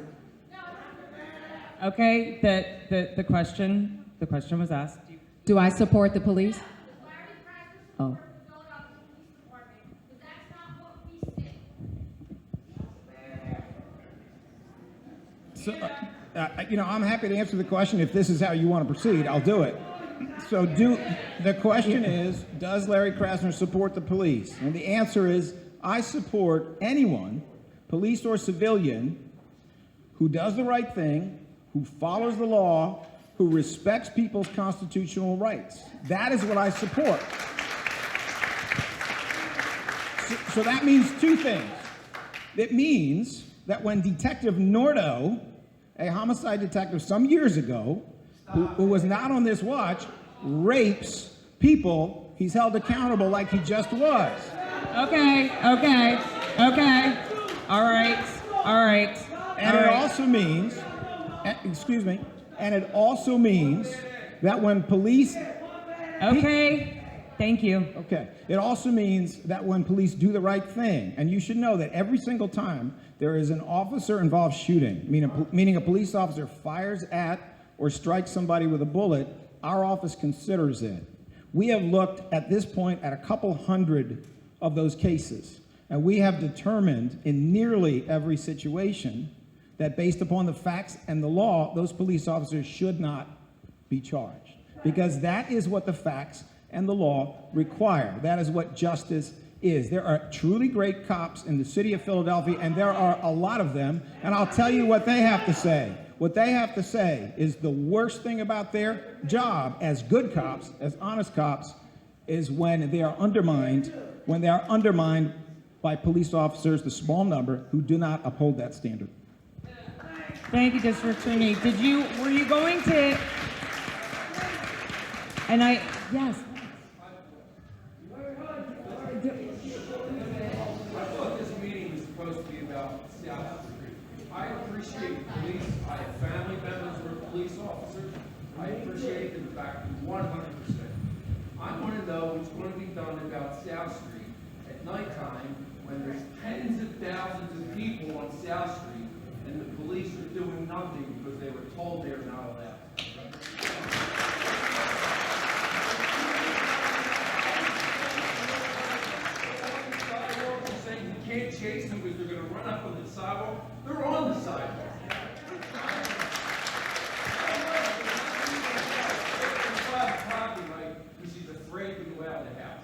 Okay, the question was asked. Do I support the police? Oh. So, I'm happy to answer the question. If this is how you want to proceed, I'll do it. So the question is, does Larry Krasner support the police? And the answer is, I support anyone, police or civilian, who does the right thing, who follows the law, who respects people's constitutional rights. That is what I support. So that means two things. It means that when Detective Nordo, a homicide detective some years ago, who was not on this watch, rapes people, he's held accountable like he just was. Okay. All right. And it also means, and it also means that when police... Okay, thank you. Okay. It also means that when police do the right thing, and you should know that every single time there is an officer-involved shooting, meaning a police officer fires at or strikes somebody with a bullet, our office considers it. We have looked at this point at a couple hundred of those cases, and we have determined in nearly every situation that based upon the facts and the law, those police officers should not be charged. Because that is what the facts and the law require. That is what justice is. There are truly great cops in the city of Philadelphia, and there are a lot of them, and I'll tell you what they have to say. What they have to say is the worst thing about their job as good cops, as honest cops, is when they are undermined by police officers, the small number, who do not uphold that standard. Thank you, District Attorney. Were you going to? Yes. I thought this meeting was supposed to be about South Street. I appreciate the police. I have family members who are police officers. I appreciate them back 100%. I want to know what's going to be done about South Street at nighttime when there's tens of thousands of people on South Street and the police are doing nothing because they were told they're not allowed. Can't chase them because they're going to run up on the sidewalk. They're on the sidewalk. It's 5 o'clock at night because he's afraid to go out of the house.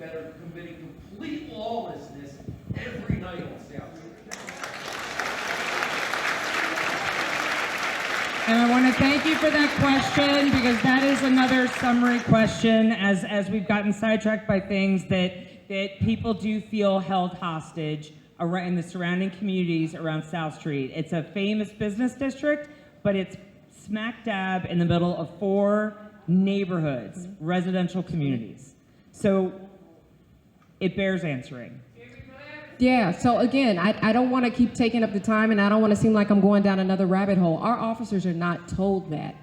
that are committing complete lawlessness every night on South Street. And I want to thank you for that question, because that is another summary question, as we've gotten sidetracked by things that people do feel held hostage around in the surrounding communities around South Street. It's a famous business district, but it's smack dab in the middle of 4 neighborhoods, residential communities. So it bears answering. Yeah, so again, I don't want to keep taking up the time, and I don't want to seem like I'm going down another rabbit hole. Our officers are not told that.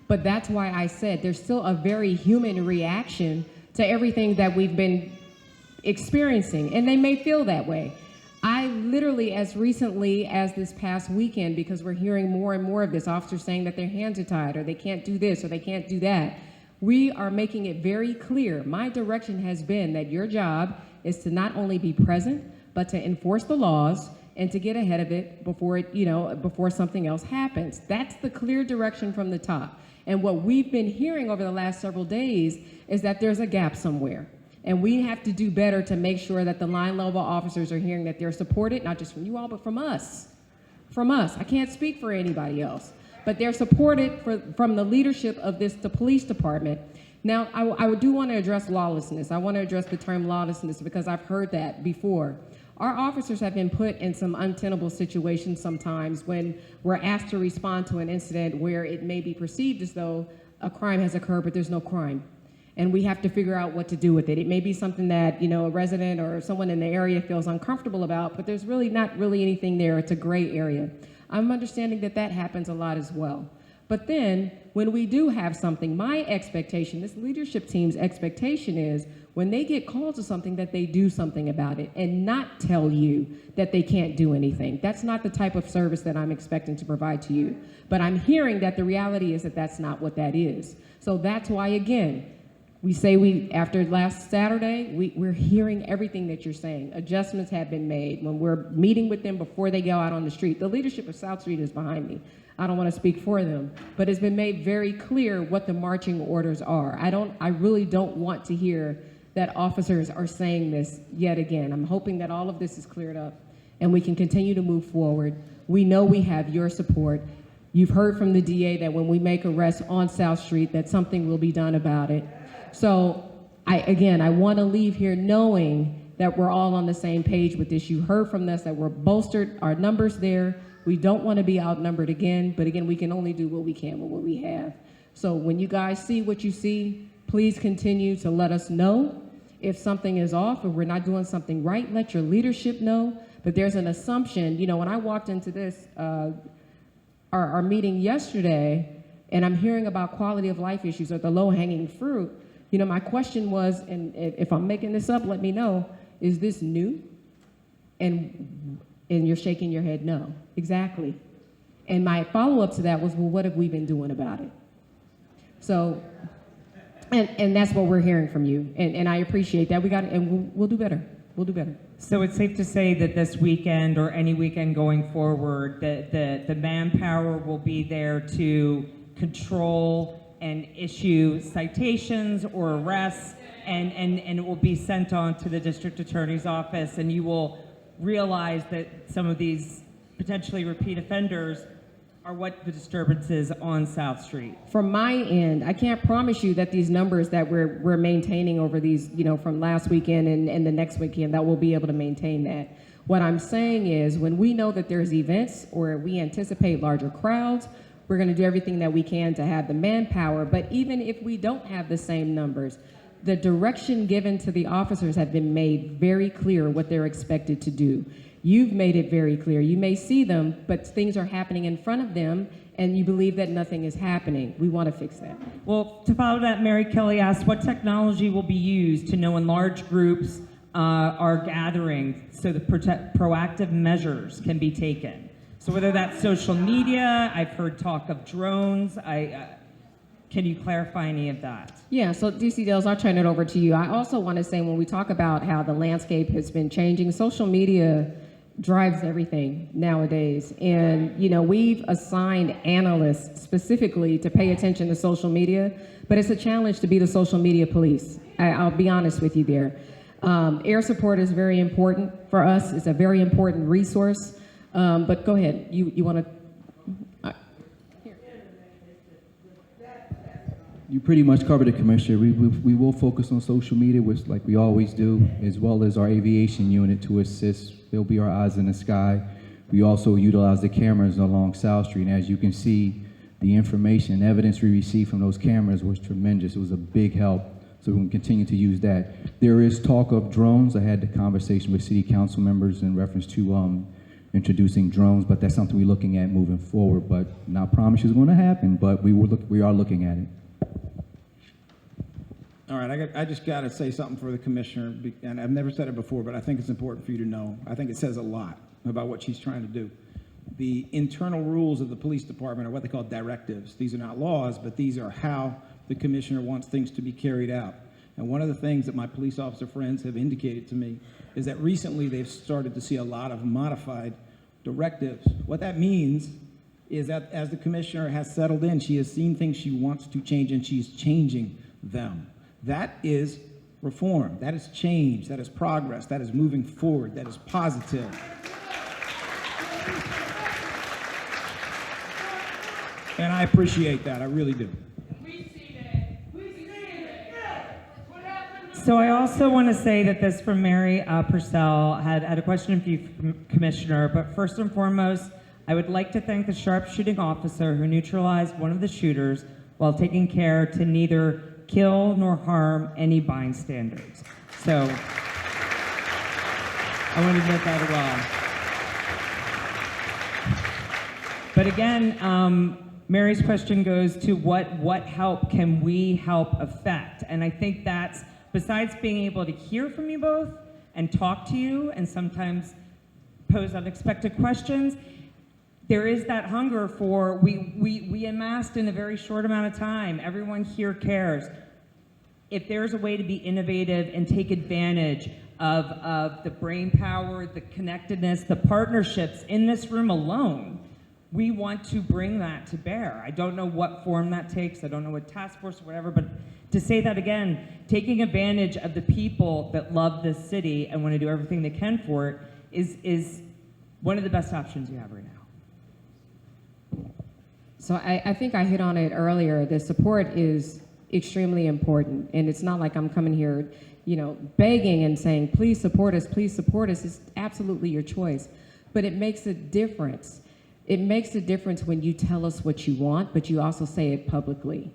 But that's why I said there's still a very human reaction to everything that we've been experiencing, and they may feel that way. I literally, as recently as this past weekend, because we're hearing more and more of this, officers saying that their hands are tied, or they can't do this, or they can't do that. We are making it very clear. My direction has been that your job is to not only be present, but to enforce the laws and to get ahead of it before before something else happens. That's the clear direction from the top. And what we've been hearing over the last several days is that there's a gap somewhere. And we have to do better to make sure that the line level officers are hearing that they're supported, not just from you all, but from us. From us. I can't speak for anybody else. But they're supported from the leadership of the police department. Now, I do want to address lawlessness. I want to address the term lawlessness because I've heard that before. Our officers have been put in some untenable situations sometimes when we're asked to respond to an incident where it may be perceived as though a crime has occurred, but there's no crime. And we have to figure out what to do with it. It may be something that, a resident or someone in the area feels uncomfortable about, but there's really not really anything there. It's a gray area. I'm understanding that that happens a lot as well. But then, when we do have something, my expectation, this leadership team's expectation is when they get called to something that they do something about it and not tell you that they can't do anything. That's not the type of service that I'm expecting to provide to you. But I'm hearing that the reality is that that's not what that is. So that's why, again, we say after last Saturday, we're hearing everything that you're saying. Adjustments have been made. When we're meeting with them before they go out on the street, the leadership of South Street is behind me. I don't want to speak for them, but it's been made very clear what the marching orders are. I really don't want to hear that officers are saying this yet again. I'm hoping that all of this is cleared up and we can continue to move forward. We know we have your support. You've heard from the DA that when we make arrests on South Street, that something will be done about it. So I want to leave here knowing that we're all on the same page with this. You heard from us that we're bolstered, our numbers there. We don't want to be outnumbered again, but again, we can only do what we can with what we have. So when you guys see what you see, please continue to let us know. If something is off or we're not doing something right, let your leadership know. But there's an assumption, when I walked into this, our meeting yesterday, and I'm hearing about quality of life issues or the low-hanging fruit, my question was, and if I'm making this up, let me know, is this new? And you're shaking your head no. Exactly. And my follow-up to that was, well, what have we been doing about it? So, and that's what we're hearing from you. And I appreciate that. We'll do better. We'll do better. So it's safe to say that this weekend or any weekend going forward, the manpower will be there to control and issue citations or arrests, and it will be sent on to the district attorney's office, and you will realize that some of these potentially repeat offenders are what the disturbances on South Street. From my end, I can't promise you that these numbers that we're maintaining over these, from last weekend and the next weekend, that we'll be able to maintain that. What I'm saying is when we know that there's events or we anticipate larger crowds, we're going to do everything that we can to have the manpower. But even if we don't have the same numbers, the direction given to the officers have been made very clear what they're expected to do. You've made it very clear. You may see them, but things are happening in front of them, and you believe that nothing is happening. We want to fix that. Well, to follow that, Mary Kelly asked, what technology will be used to know when large groups are gathering so the proactive measures can be taken? So whether that's social media, I've heard talk of drones. Can you clarify any of that? Yeah, so DC Dales, I'll turn it over to you. I also want to say when we talk about how the landscape has been changing, social media drives everything nowadays. And, we've assigned analysts specifically to pay attention to social media, but it's a challenge to be the social media police. I'll be honest with you there. Air support is very important for us. It's a very important resource. But go ahead. You want to? You pretty much covered it, Commissioner. We will focus on social media, which like we always do, as well as our aviation unit to assist. They'll be our eyes in the sky. We also utilize the cameras along South Street, and as you can see, the information and evidence we received from those cameras was tremendous. It was a big help, so we can continue to use that. There is talk of drones. I had the conversation with city council members in reference to introducing drones, but that's something we're looking at moving forward. But not promise it's going to happen, but we are looking at it. All right, I just got to say something for the commissioner, and I've never said it before, but I think it's important for you to know. I think it says a lot about what she's trying to do. The internal rules of the police department are what they call directives. These are not laws, but these are how the commissioner wants things to be carried out. And one of the things that my police officer friends have indicated to me is that recently they've started to see a lot of modified directives. What that means is that as the commissioner has settled in, she has seen things she wants to change, and she's changing them. That is reform. That is change. That is progress. That is moving forward. That is positive. And I appreciate that. I really do. So I also want to say that this from Mary Purcell had a question for you, Commissioner. But first and foremost, I would like to thank the sharpshooting officer who neutralized one of the shooters while taking care to neither kill nor harm any bystanders. So I want to admit that as well. But again, Mary's question goes to what help can we help affect? And I think that's, besides being able to hear from you both and talk to you and sometimes pose unexpected questions, there is that hunger for, we amassed in a very short amount of time. Everyone here cares. If there's a way to be innovative and take advantage of the brain power, the connectedness, the partnerships in this room alone, we want to bring that to bear. I don't know what form that takes. I don't know what task force or whatever, but to say that again, taking advantage of the people that love this city and want to do everything they can for it is one of the best options you have right now. So I think I hit on it earlier. The support is extremely important, and it's not like I'm coming here, begging and saying, please support us, please support us. It's absolutely your choice, but it makes a difference. It makes a difference when you tell us what you want, but you also say it publicly.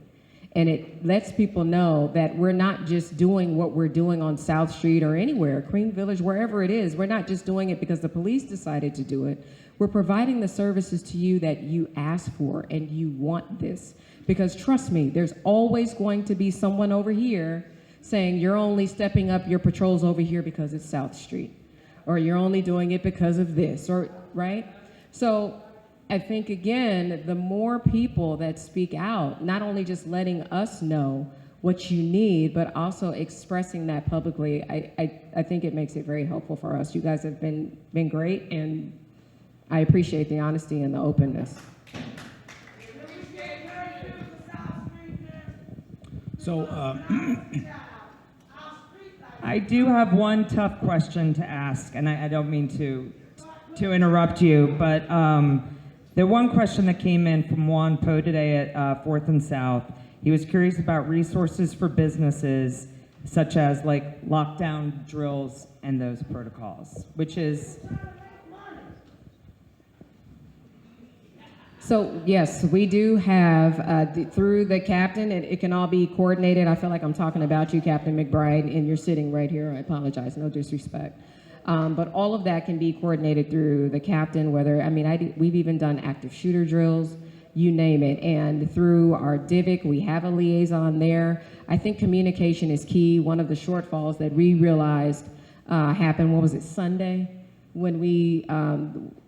And it lets people know that we're not just doing what we're doing on South Street or anywhere, Green Village, wherever it is. We're not just doing it because the police decided to do it. We're providing the services to you that you asked for, and you want this. Because trust me, there's always going to be someone over here saying you're only stepping up your patrols over here because it's South Street, or you're only doing it because of this, or right? So I think, again, the more people that speak out, not only just letting us know what you need, but also expressing that publicly, I think it makes it very helpful for us. You guys have been great, and I appreciate the honesty and the openness. So, I do have one tough question to ask, and I don't mean to interrupt you, but the one question that came in from Juan Poe today at 4th and South, he was curious about resources for businesses, such as like lockdown drills and those protocols, which is... So yes, we do have, through the captain, it can all be coordinated. I feel like I'm talking about you, Captain McBride, and you're sitting right here. I apologize, no disrespect. But all of that can be coordinated through the captain, we've even done active shooter drills, you name it. And through our DIVIC, we have a liaison there. I think communication is key. One of the shortfalls that we realized happened, Sunday? When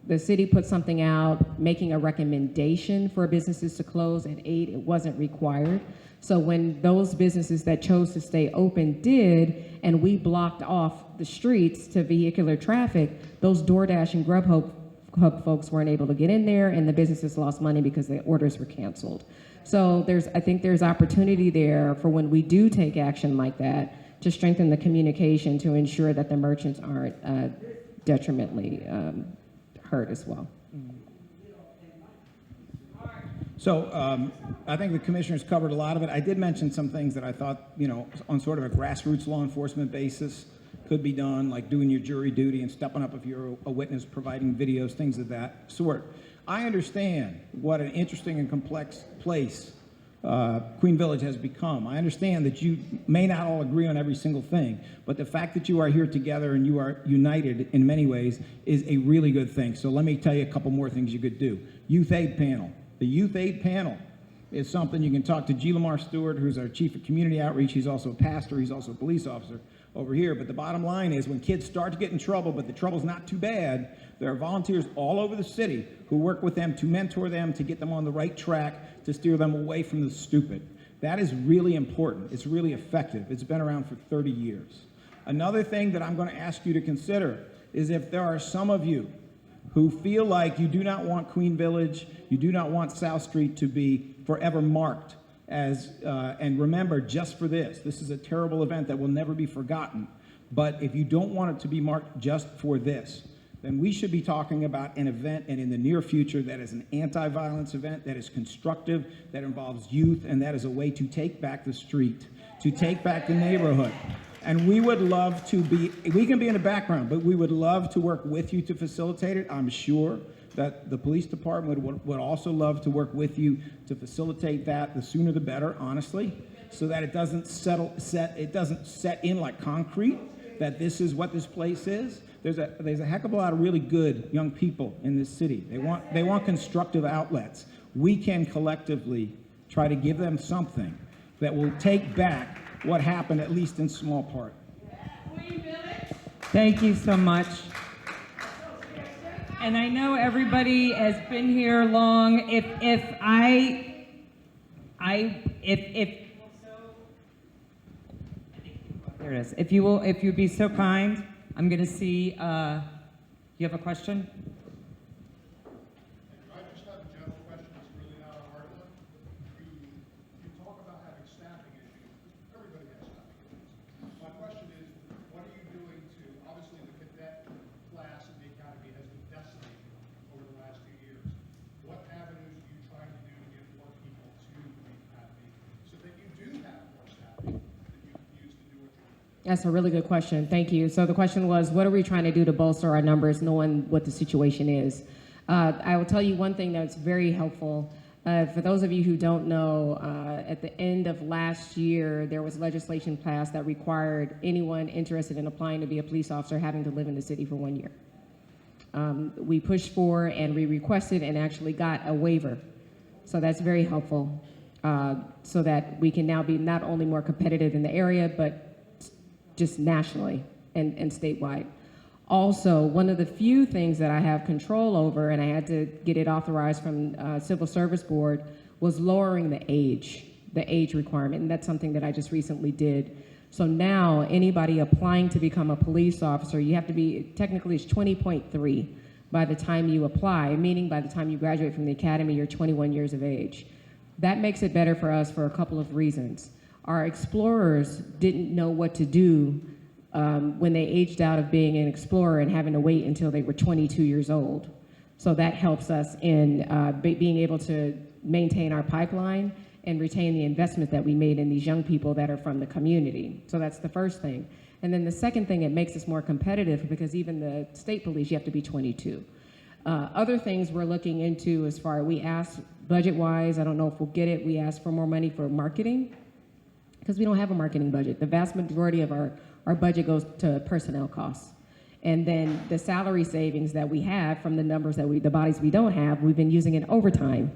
the city put something out making a recommendation for businesses to close at 8, it wasn't required. So when those businesses that chose to stay open did, and we blocked off the streets to vehicular traffic, those DoorDash and Grubhub folks weren't able to get in there, and the businesses lost money because the orders were canceled. So I think there's opportunity there for when we do take action like that to strengthen the communication to ensure that the merchants aren't detrimentally hurt as well. So I think the commissioners covered a lot of it. I did mention some things that I thought, you know, on sort of a grassroots law enforcement basis could be done, like doing your jury duty and stepping up if you're a witness, providing videos, things of that sort. I understand what an interesting and complex place Queen Village has become. I understand that you may not all agree on every single thing, but the fact that you are here together and you are united in many ways is a really good thing. So let me tell you a couple more things you could do. Youth aid panel. The youth aid panel is something you can talk to G. Lamar Stewart, who's our chief of community outreach. He's also a pastor. He's also a police officer over here. But the bottom line is when kids start to get in trouble, but the trouble's not too bad, there are volunteers all over the city who work with them to mentor them, to get them on the right track, to steer them away from the stupid. That is really important. It's really effective. It's been around for 30 years. Another thing that I'm going to ask you to consider is if there are some of you who feel like you do not want Queen Village, you do not want South Street to be forever marked as, and remember, just for this is a terrible event that will never be forgotten. But if you don't want it to be marked just for this, then we should be talking about an event, and in the near future, that is an anti-violence event, that is constructive, that involves youth, and that is a way to take back the street, to take back the neighborhood. And we would love to be, we can be in the background, but we would love to work with you to facilitate it. I'm sure that the police department would also love to work with you to facilitate that. The sooner the better, honestly, so that it doesn't set in like concrete, that this is what this place is. There's a heck of a lot of really good young people in this city. They want constructive outlets. We can collectively try to give them something that will take back what happened, at least in small part. Thank you so much. And I know everybody has been here long. If there it is. If you'd be so kind, I'm going to see. You have a question? I just have a general question. It's really not a hard one. You talk about having staffing issues. Everybody has staffing issues. My question is, what are you doing to, obviously the cadet class in the academy has been decimated over the last few years. What avenues are you trying to do to get more people to the academy so that you do have more staffing that you can use to do what you're doing? That's a really good question. Thank you. So the question was, what are we trying to do to bolster our numbers, knowing what the situation is? I will tell you one thing that's very helpful. For those of you who don't know, at the end of last year, there was legislation passed that required anyone interested in applying to be a police officer having to live in the city for 1 year. We pushed for and we requested and actually got a waiver. So that's very helpful, so that we can now be not only more competitive in the area, but just nationally and statewide. Also, one of the few things that I have control over, and I had to get it authorized from Civil Service Board, was lowering the age requirement, and that's something that I just recently did. So now, anybody applying to become a police officer, you have to be, technically it's 20.3 by the time you apply, meaning by the time you graduate from the academy, you're 21 years of age. That makes it better for us for a couple of reasons. Our explorers didn't know what to do when they aged out of being an explorer and having to wait until they were 22 years old. So that helps us in being able to maintain our pipeline and retain the investment that we made in these young people that are from the community. So that's the first thing. And then the second thing, it makes us more competitive because even the state police, you have to be 22. Other things we're looking into as far as we asked budget-wise, I don't know if we'll get it, we asked for more money for marketing because we don't have a marketing budget. The vast majority of our budget goes to personnel costs. And then the salary savings that we have from the numbers that the bodies we don't have, we've been using in overtime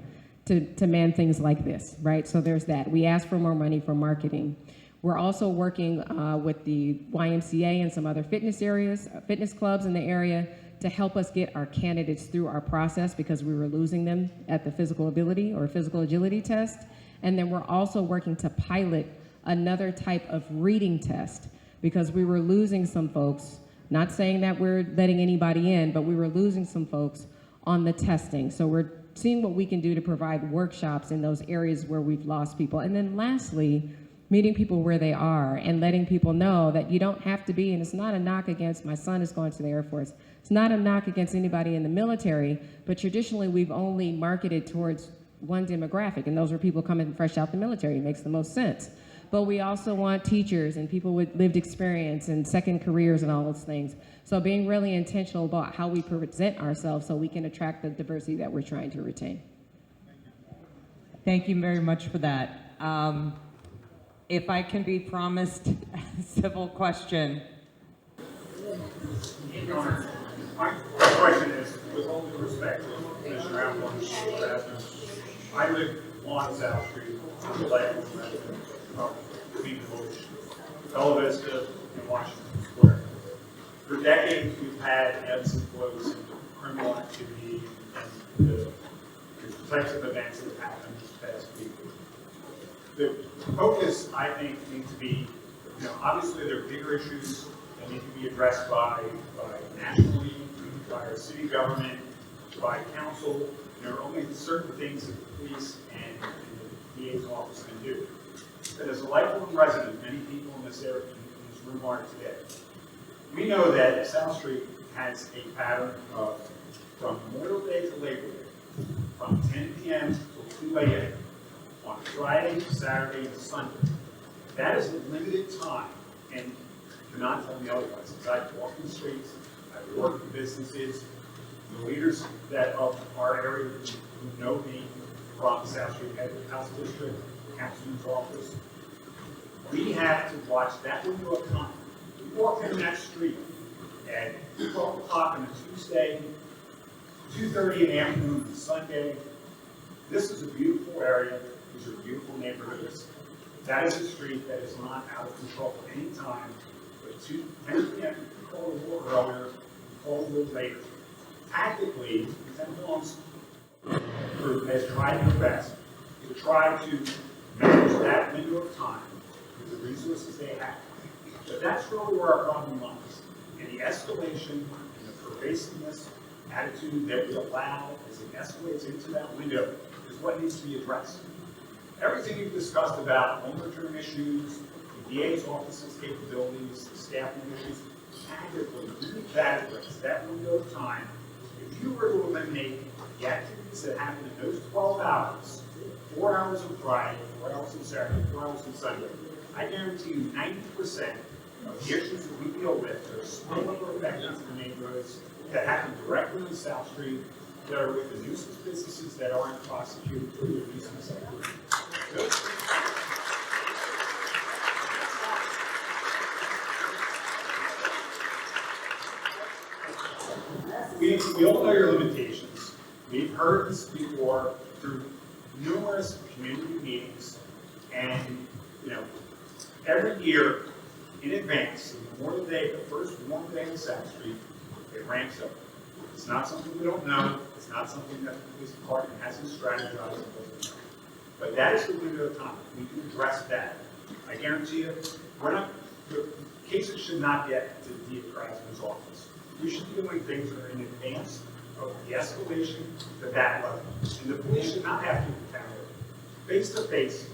to man things like this, right? So there's that. We asked for more money for marketing. We're also working with the YMCA and some other fitness clubs in the area to help us get our candidates through our process because we were losing them at the physical ability or physical agility test. And then we're also working to pilot another type of reading test because we were losing some folks, not saying that we're letting anybody in, but we were losing some folks on the testing. So we're seeing what we can do to provide workshops in those areas where we've lost people. And then lastly, meeting people where they are and letting people know that you don't have to be, and it's not a knock against, my son is going to the Air Force, it's not a knock against anybody in the military, but traditionally we've only marketed towards one demographic, and those are people coming fresh out the military. It makes the most sense. But we also want teachers and people with lived experience and second careers and all those things. So being really intentional about how we present ourselves so we can attract the diversity that we're trying to retain. Thank you very much for that. If I can be promised a civil question. Your Honor, my question is, with all due respect to Commissioner Outlaw and Krasner, I live on South Street, I'm a lifelong resident of Queen Village, Bella Vista, and Washington Square. For decades, we've had ebbs and flows in criminal activity and the types of events that have happened this past week. The focus, I think, needs to be, obviously there are bigger issues that need to be addressed by nationally, by our city government, by council. There are only certain things that the police and the DA's office can do. But as a lifelong resident, many people in this area, in this room are today, we know that South Street has a pattern of, from Memorial Day to Labor Day, from 10 p.m. till 2 a.m., on Friday, Saturday, and Sunday. That is a limited time, and do not tell me otherwise. Since I've walked the streets, I've worked in businesses, the leaders that of our area who know me from South Street Head House District, Councilman's office, we have to watch that window of time. We walk in that street at 12 o'clock on a Tuesday, 2:30 in the afternoon on Sunday. This is a beautiful area. These are beautiful neighborhoods. That is a street that is not out of control at any time, but 10 p.m. you call a little earlier, you call a little later. Tactically, the Temple's group has tried their best to try to manage that window of time with the resources they have. But that's really where our problem lies. And the escalation and the pervasiveness attitude that we allow as it escalates into that window is what needs to be addressed. Everything you've discussed about longer-term issues, the DA's office's capabilities, the staffing issues, tactically, we need that addressed, that window of time. If you were to eliminate the activities that happen in those 12 hours, 4 hours on Friday, 4 hours on Saturday, 4 hours on Sunday, I guarantee you 90% of the issues that we deal with are spillover effects into the neighborhoods that happen directly on South Street, that are with the nuisance businesses that aren't prosecuted for their nuisance activity. We all know your limitations. We've heard this before through numerous community meetings, and every year in advance, of Memorial Day, the first warm day on South Street, it ramps up. It's not something we don't know. It's not something that the police department hasn't strategized. But that is the window of time. We can address that. I guarantee you, the cases should not get to the Krasner's office. We should be doing things that are in advance of the escalation to that level. And the police should not have to encounter face-to-face,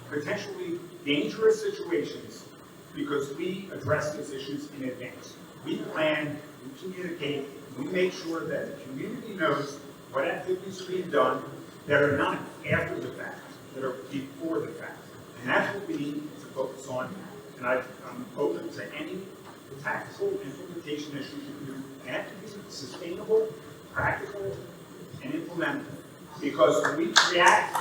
potentially dangerous situations because we address these issues in advance. We plan, we communicate, we make sure that the community knows what activities are being done that are not after the fact, that are before the fact. And that's what we need to focus on. And I'm open to any tactical implementation issues you do. They have to be sustainable, practical, and implementable. Because when we react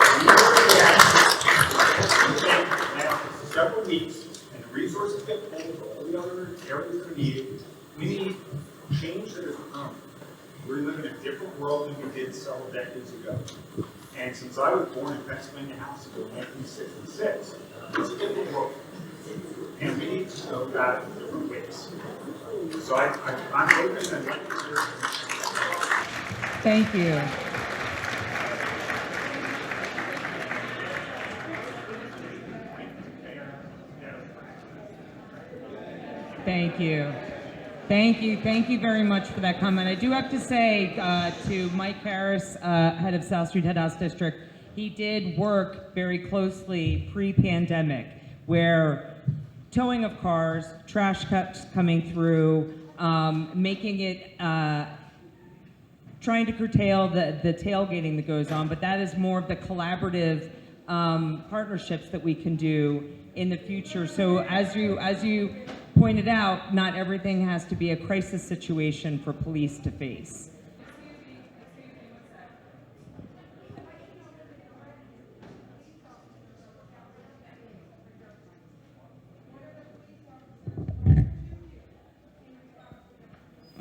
now several weeks, and the resources get pulled for all the other areas that are needed, we need change that is permanent. We live in a different world than we did several decades ago. And since I was born in Pennsylvania House in 1966, it's a different world. And we need to know about it in different ways. So I'm open and like to hear. Thank you. Thank you. Thank you very much for that comment. I do have to say to Mike Harris, head of South Street Head House District, he did work very closely pre-pandemic where towing of cars, trash cuts coming through, making it, trying to curtail the tailgating that goes on, but that is more of the collaborative partnerships that we can do in the future. So as you pointed out, not everything has to be a crisis situation for police to face.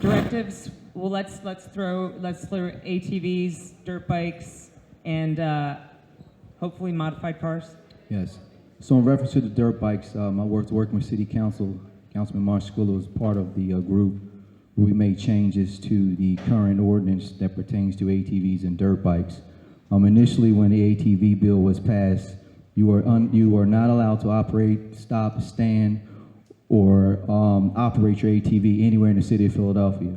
Directives, well, let's throw ATVs, dirt bikes, and hopefully modified cars. Yes. So in reference to the dirt bikes, I working with City Council. Councilman Marshall was part of the group where we made changes to the current ordinance that pertains to ATVs and dirt bikes. Initially, when the ATV bill was passed, you are not allowed to operate, stop, stand, or operate your ATV anywhere in the city of Philadelphia.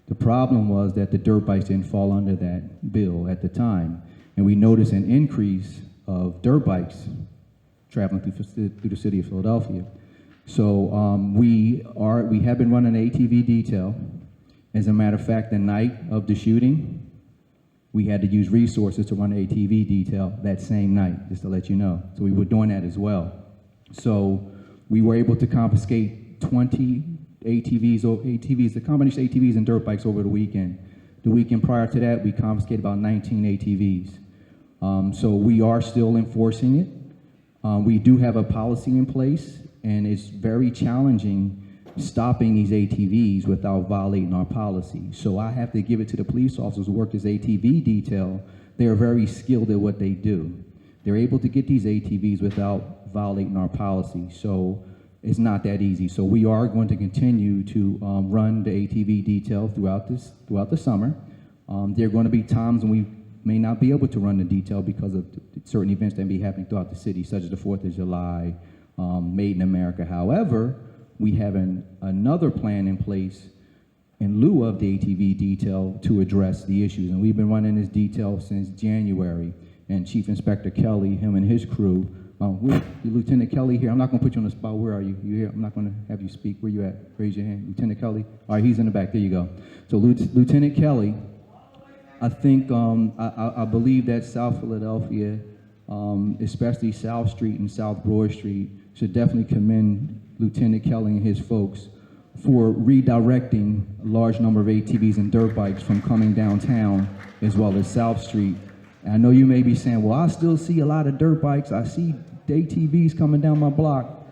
The problem was that the dirt bikes didn't fall under that bill at the time, and we noticed an increase of dirt bikes traveling through the city of Philadelphia. So we have been running an ATV detail. As a matter of fact, the night of the shooting, we had to use resources to run an ATV detail that same night, just to let you know. So we were doing that as well. So we were able to confiscate 20 ATVs, a combination of ATVs and dirt bikes over the weekend. The weekend prior to that, we confiscated about 19 ATVs. So we are still enforcing it. We do have a policy in place, and it's very challenging stopping these ATVs without violating our policy. So I have to give it to the police officers who work this ATV detail. They are very skilled at what they do. They're able to get these ATVs without violating our policy. So it's not that easy. So we are going to continue to run the ATV detail throughout the summer. There are going to be times when we may not be able to run the detail because of certain events that may be happening throughout the city, such as the 4th of July, Made in America. However, we have another plan in place in lieu of the ATV detail to address the issues. And we've been running this detail since January. And Chief Inspector Kelly, him and his crew, Lieutenant Kelly here. I'm not going to put you on the spot. Where are you? You here? I'm not going to have you speak. Where you at? Raise your hand. Lieutenant Kelly. All right, he's in the back. There you go. So Lieutenant Kelly, I think, I believe that South Philadelphia, especially South Street and South Broad Street, should definitely commend Lieutenant Kelly and his folks for redirecting a large number of ATVs and dirt bikes from coming downtown as well as South Street. And I know you may be saying, well, I still see a lot of dirt bikes. I see ATVs coming down my block.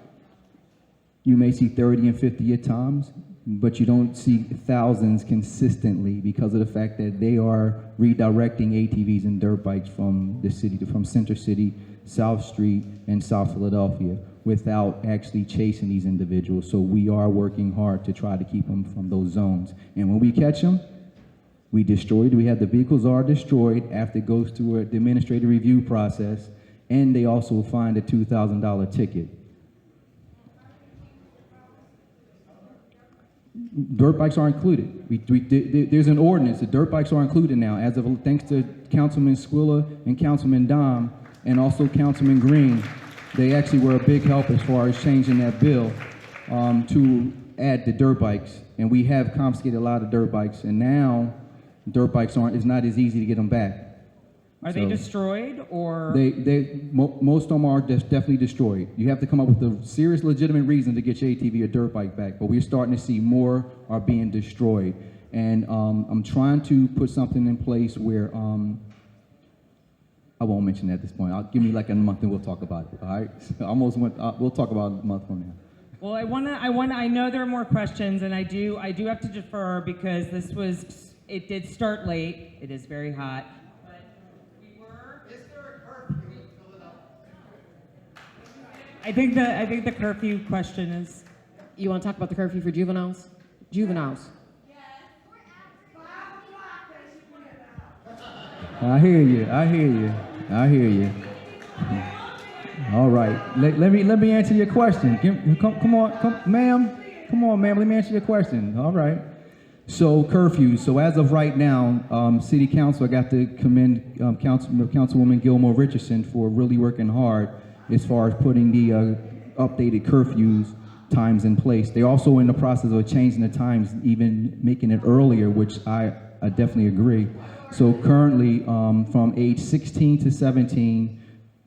You may see 30 and 50 at times, but you don't see thousands consistently because of the fact that they are redirecting ATVs and dirt bikes from the city, from Center City, South Street, and South Philadelphia without actually chasing these individuals. So we are working hard to try to keep them from those zones. And when we catch them, we have the vehicles are destroyed after it goes through the administrative review process, and they also find a $2,000 ticket. Dirt bikes are included. There's an ordinance. The dirt bikes are included now, thanks to Councilman Squilla and Councilman Dom, and also Councilman Green. They actually were a big help as far as changing that bill to add the dirt bikes. And we have confiscated a lot of dirt bikes, and now dirt bikes it's not as easy to get them back. Are they destroyed, or? Most of them are definitely destroyed. You have to come up with a serious, legitimate reason to get your ATV or dirt bike back, but we're starting to see more are being destroyed. And I'm trying to put something in place where, I won't mention that at this point. Give me like a month and we'll talk about it, all right? We'll talk about it a month from now. Well, I know there are more questions, and I do have to defer because it did start late. It is very hot. But we were. Is there a curfew in Philadelphia? I think the curfew question is. You want to talk about the curfew for juveniles? Juveniles. I hear you. All right. Let me answer your question. Come on, ma'am. Let me answer your question. All right. So curfews. So as of right now, City Council, I got to commend Councilwoman Gilmore Richardson for really working hard as far as putting the updated curfews times in place. They're also in the process of changing the times, even making it earlier, which I definitely agree. So currently, from age 16 to 17,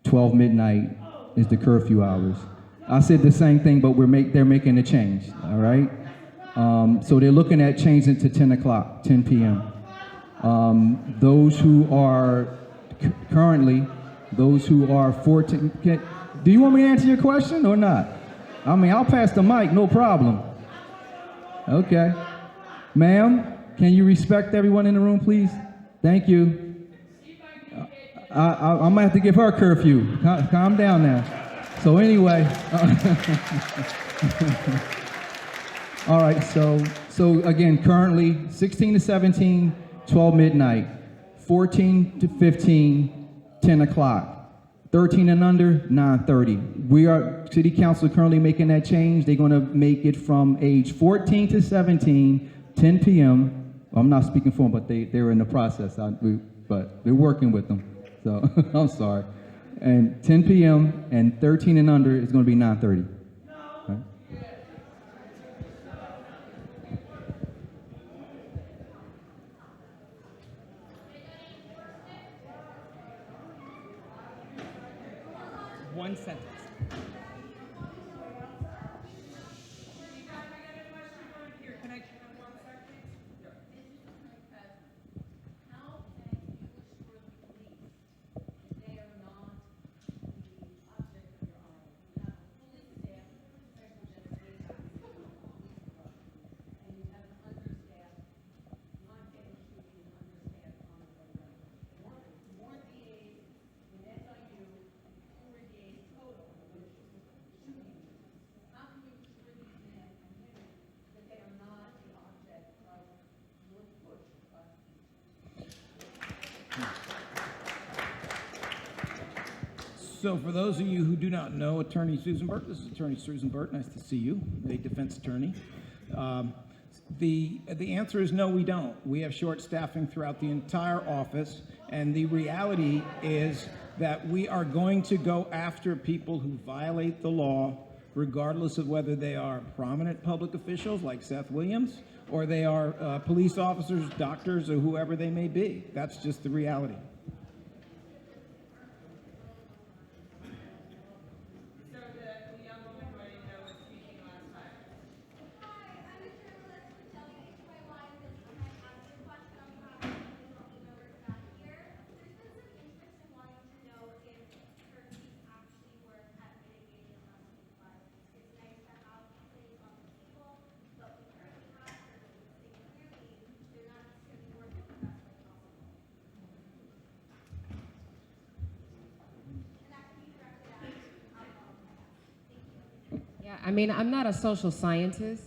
12 midnight is the curfew hours. I said the same thing, but they're making a change, all right? So they're looking at changing to 10 o'clock, 10 p.m. Those who are currently, those who are 14, do you want me to answer your question or not? I mean, I'll pass the mic, no problem. Okay. Ma'am, can you respect everyone in the room, please? Thank you. I'm gonna have to give her a curfew. Calm down now. So anyway, all right, so again, currently 16 to 17, 12 midnight, 14 to 15, 10 o'clock. 13 and under, 9:30. City Council currently making that change. They're going to make it from age 14 to 17, 10 p.m. I'm not speaking for them, but they're in the process. But we're working with them. So I'm sorry. And 10 p.m. and 13 and under is going to be 9:30. Right? One sentence. So for those of you who do not know Attorney Susan Burt, this is Attorney Susan Burt. Nice to see you, a defense attorney. The answer is no, we don't. We have short staffing throughout the entire office, and the reality is that we are going to go after people who violate the law, regardless of whether they are prominent public officials like Seth Williams, or they are police officers, doctors, or whoever they may be. That's just the reality. I mean, I'm not a social scientist,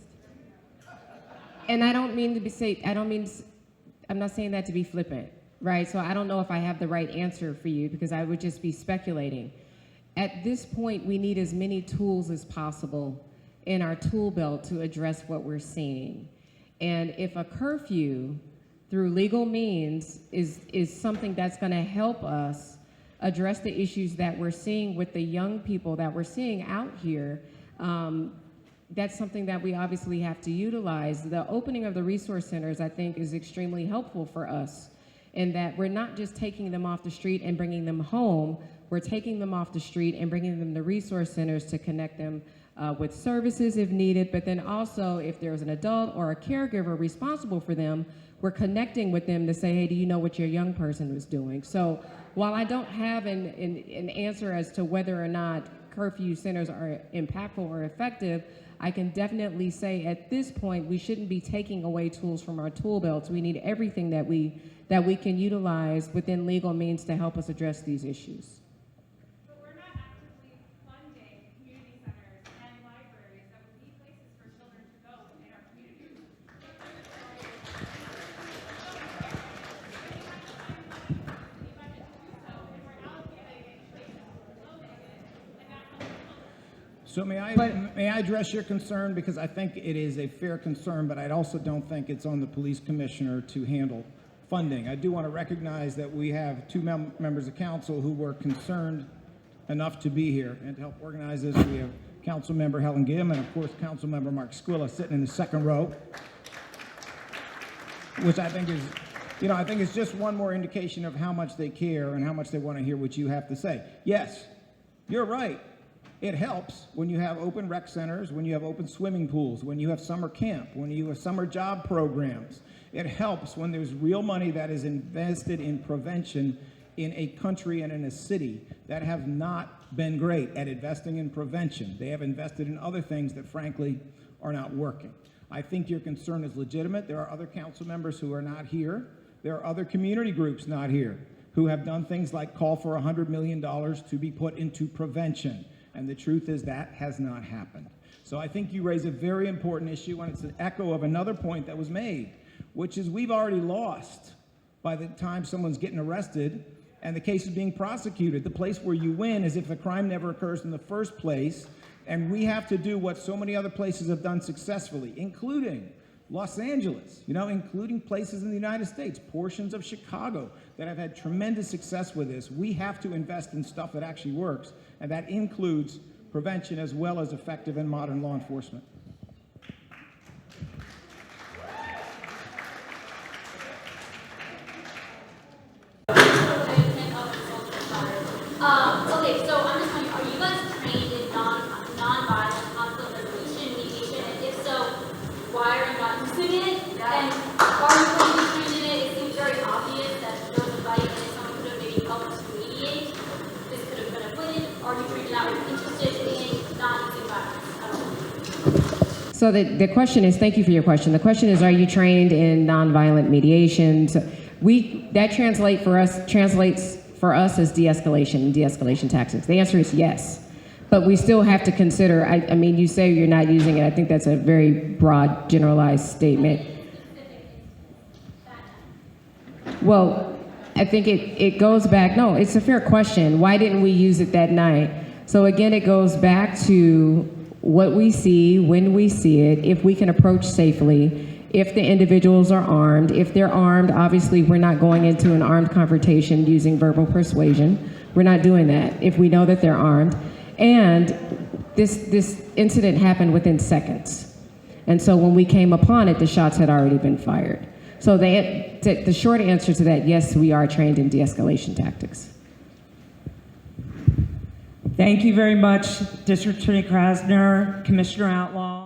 and I don't mean to be I'm not saying that to be flippant, right? So I don't know if I have the right answer for you because I would just be speculating. At this point, we need as many tools as possible in our tool belt to address what we're seeing. And if a curfew through legal means is something that's going to help us address the issues that we're seeing with the young people that we're seeing out here, that's something that we obviously have to utilize. The opening of the resource centers, I think, is extremely helpful for us in that we're not just taking them off the street and bringing them home, we're taking them off the street and bringing them to resource centers to connect them with services if needed, but then also if there's an adult or a caregiver responsible for them, we're connecting with them to say, hey, do you know what your young person was doing? So while I don't have an answer as to whether or not curfew centers are impactful or effective, I can definitely say at this point we shouldn't be taking away tools from our tool belts. We need everything that we can utilize within legal means to help us address these issues. But we're not actively funding community centers and libraries that would be places for children to go in our communities. So may I address your concern, because I think it is a fair concern, but I also don't think it's on the police commissioner to handle funding. I do want to recognize that we have two members of council who were concerned enough to be here and to help organize this. We have Councilmember Helen Gim, and of course, Councilmember Mark Squilla sitting in the second row, which I think is, I think it's just one more indication of how much they care and how much they want to hear what you have to say. Yes, you're right. It helps when you have open rec centers, when you have open swimming pools, when you have summer camp, when you have summer job programs. It helps when there's real money that is invested in prevention in a country and in a city that have not been great at investing in prevention. They have invested in other things that, frankly, are not working. I think your concern is legitimate. There are other council members who are not here. There are other community groups not here who have done things like call for $100 million to be put into prevention. And the truth is that has not happened. So I think you raise a very important issue, and it's an echo of another point that was made, which is we've already lost by the time someone's getting arrested and the case is being prosecuted. The place where you win is if the crime never occurs in the first place, and we have to do what so many other places have done successfully, including Los Angeles, including places in the United States, portions of Chicago that have had tremendous success with this. We have to invest in stuff that actually works, and that includes prevention as well as effective and modern law enforcement. Okay, so I'm just wondering, are you guys trained in non-violent conflict resolution, mediation, and if so, why are you not using it? And are you going to be trained in it? It seems very obvious that there was a fight and if someone could have maybe helped us to mediate, this could have been avoided. Are you trained out interested in not using violence at all? So the question is, thank you for your question. The question is, are you trained in nonviolent mediation? So that translates for us as de-escalation and de-escalation tactics. The answer is yes, but we still have to consider, I mean, you say you're not using it. I think that's a very broad, generalized statement. Well, I think it goes back, no, it's a fair question. Why didn't we use it that night? So again, it goes back to what we see, when we see it, if we can approach safely, if the individuals are armed. If they're armed, obviously we're not going into an armed confrontation using verbal persuasion. We're not doing that if we know that they're armed. And this incident happened within seconds. And so when we came upon it, the shots had already been fired. So the short answer to that, yes, we are trained in de-escalation tactics. Thank you very much, District Attorney Krasner, Commissioner Outlaw.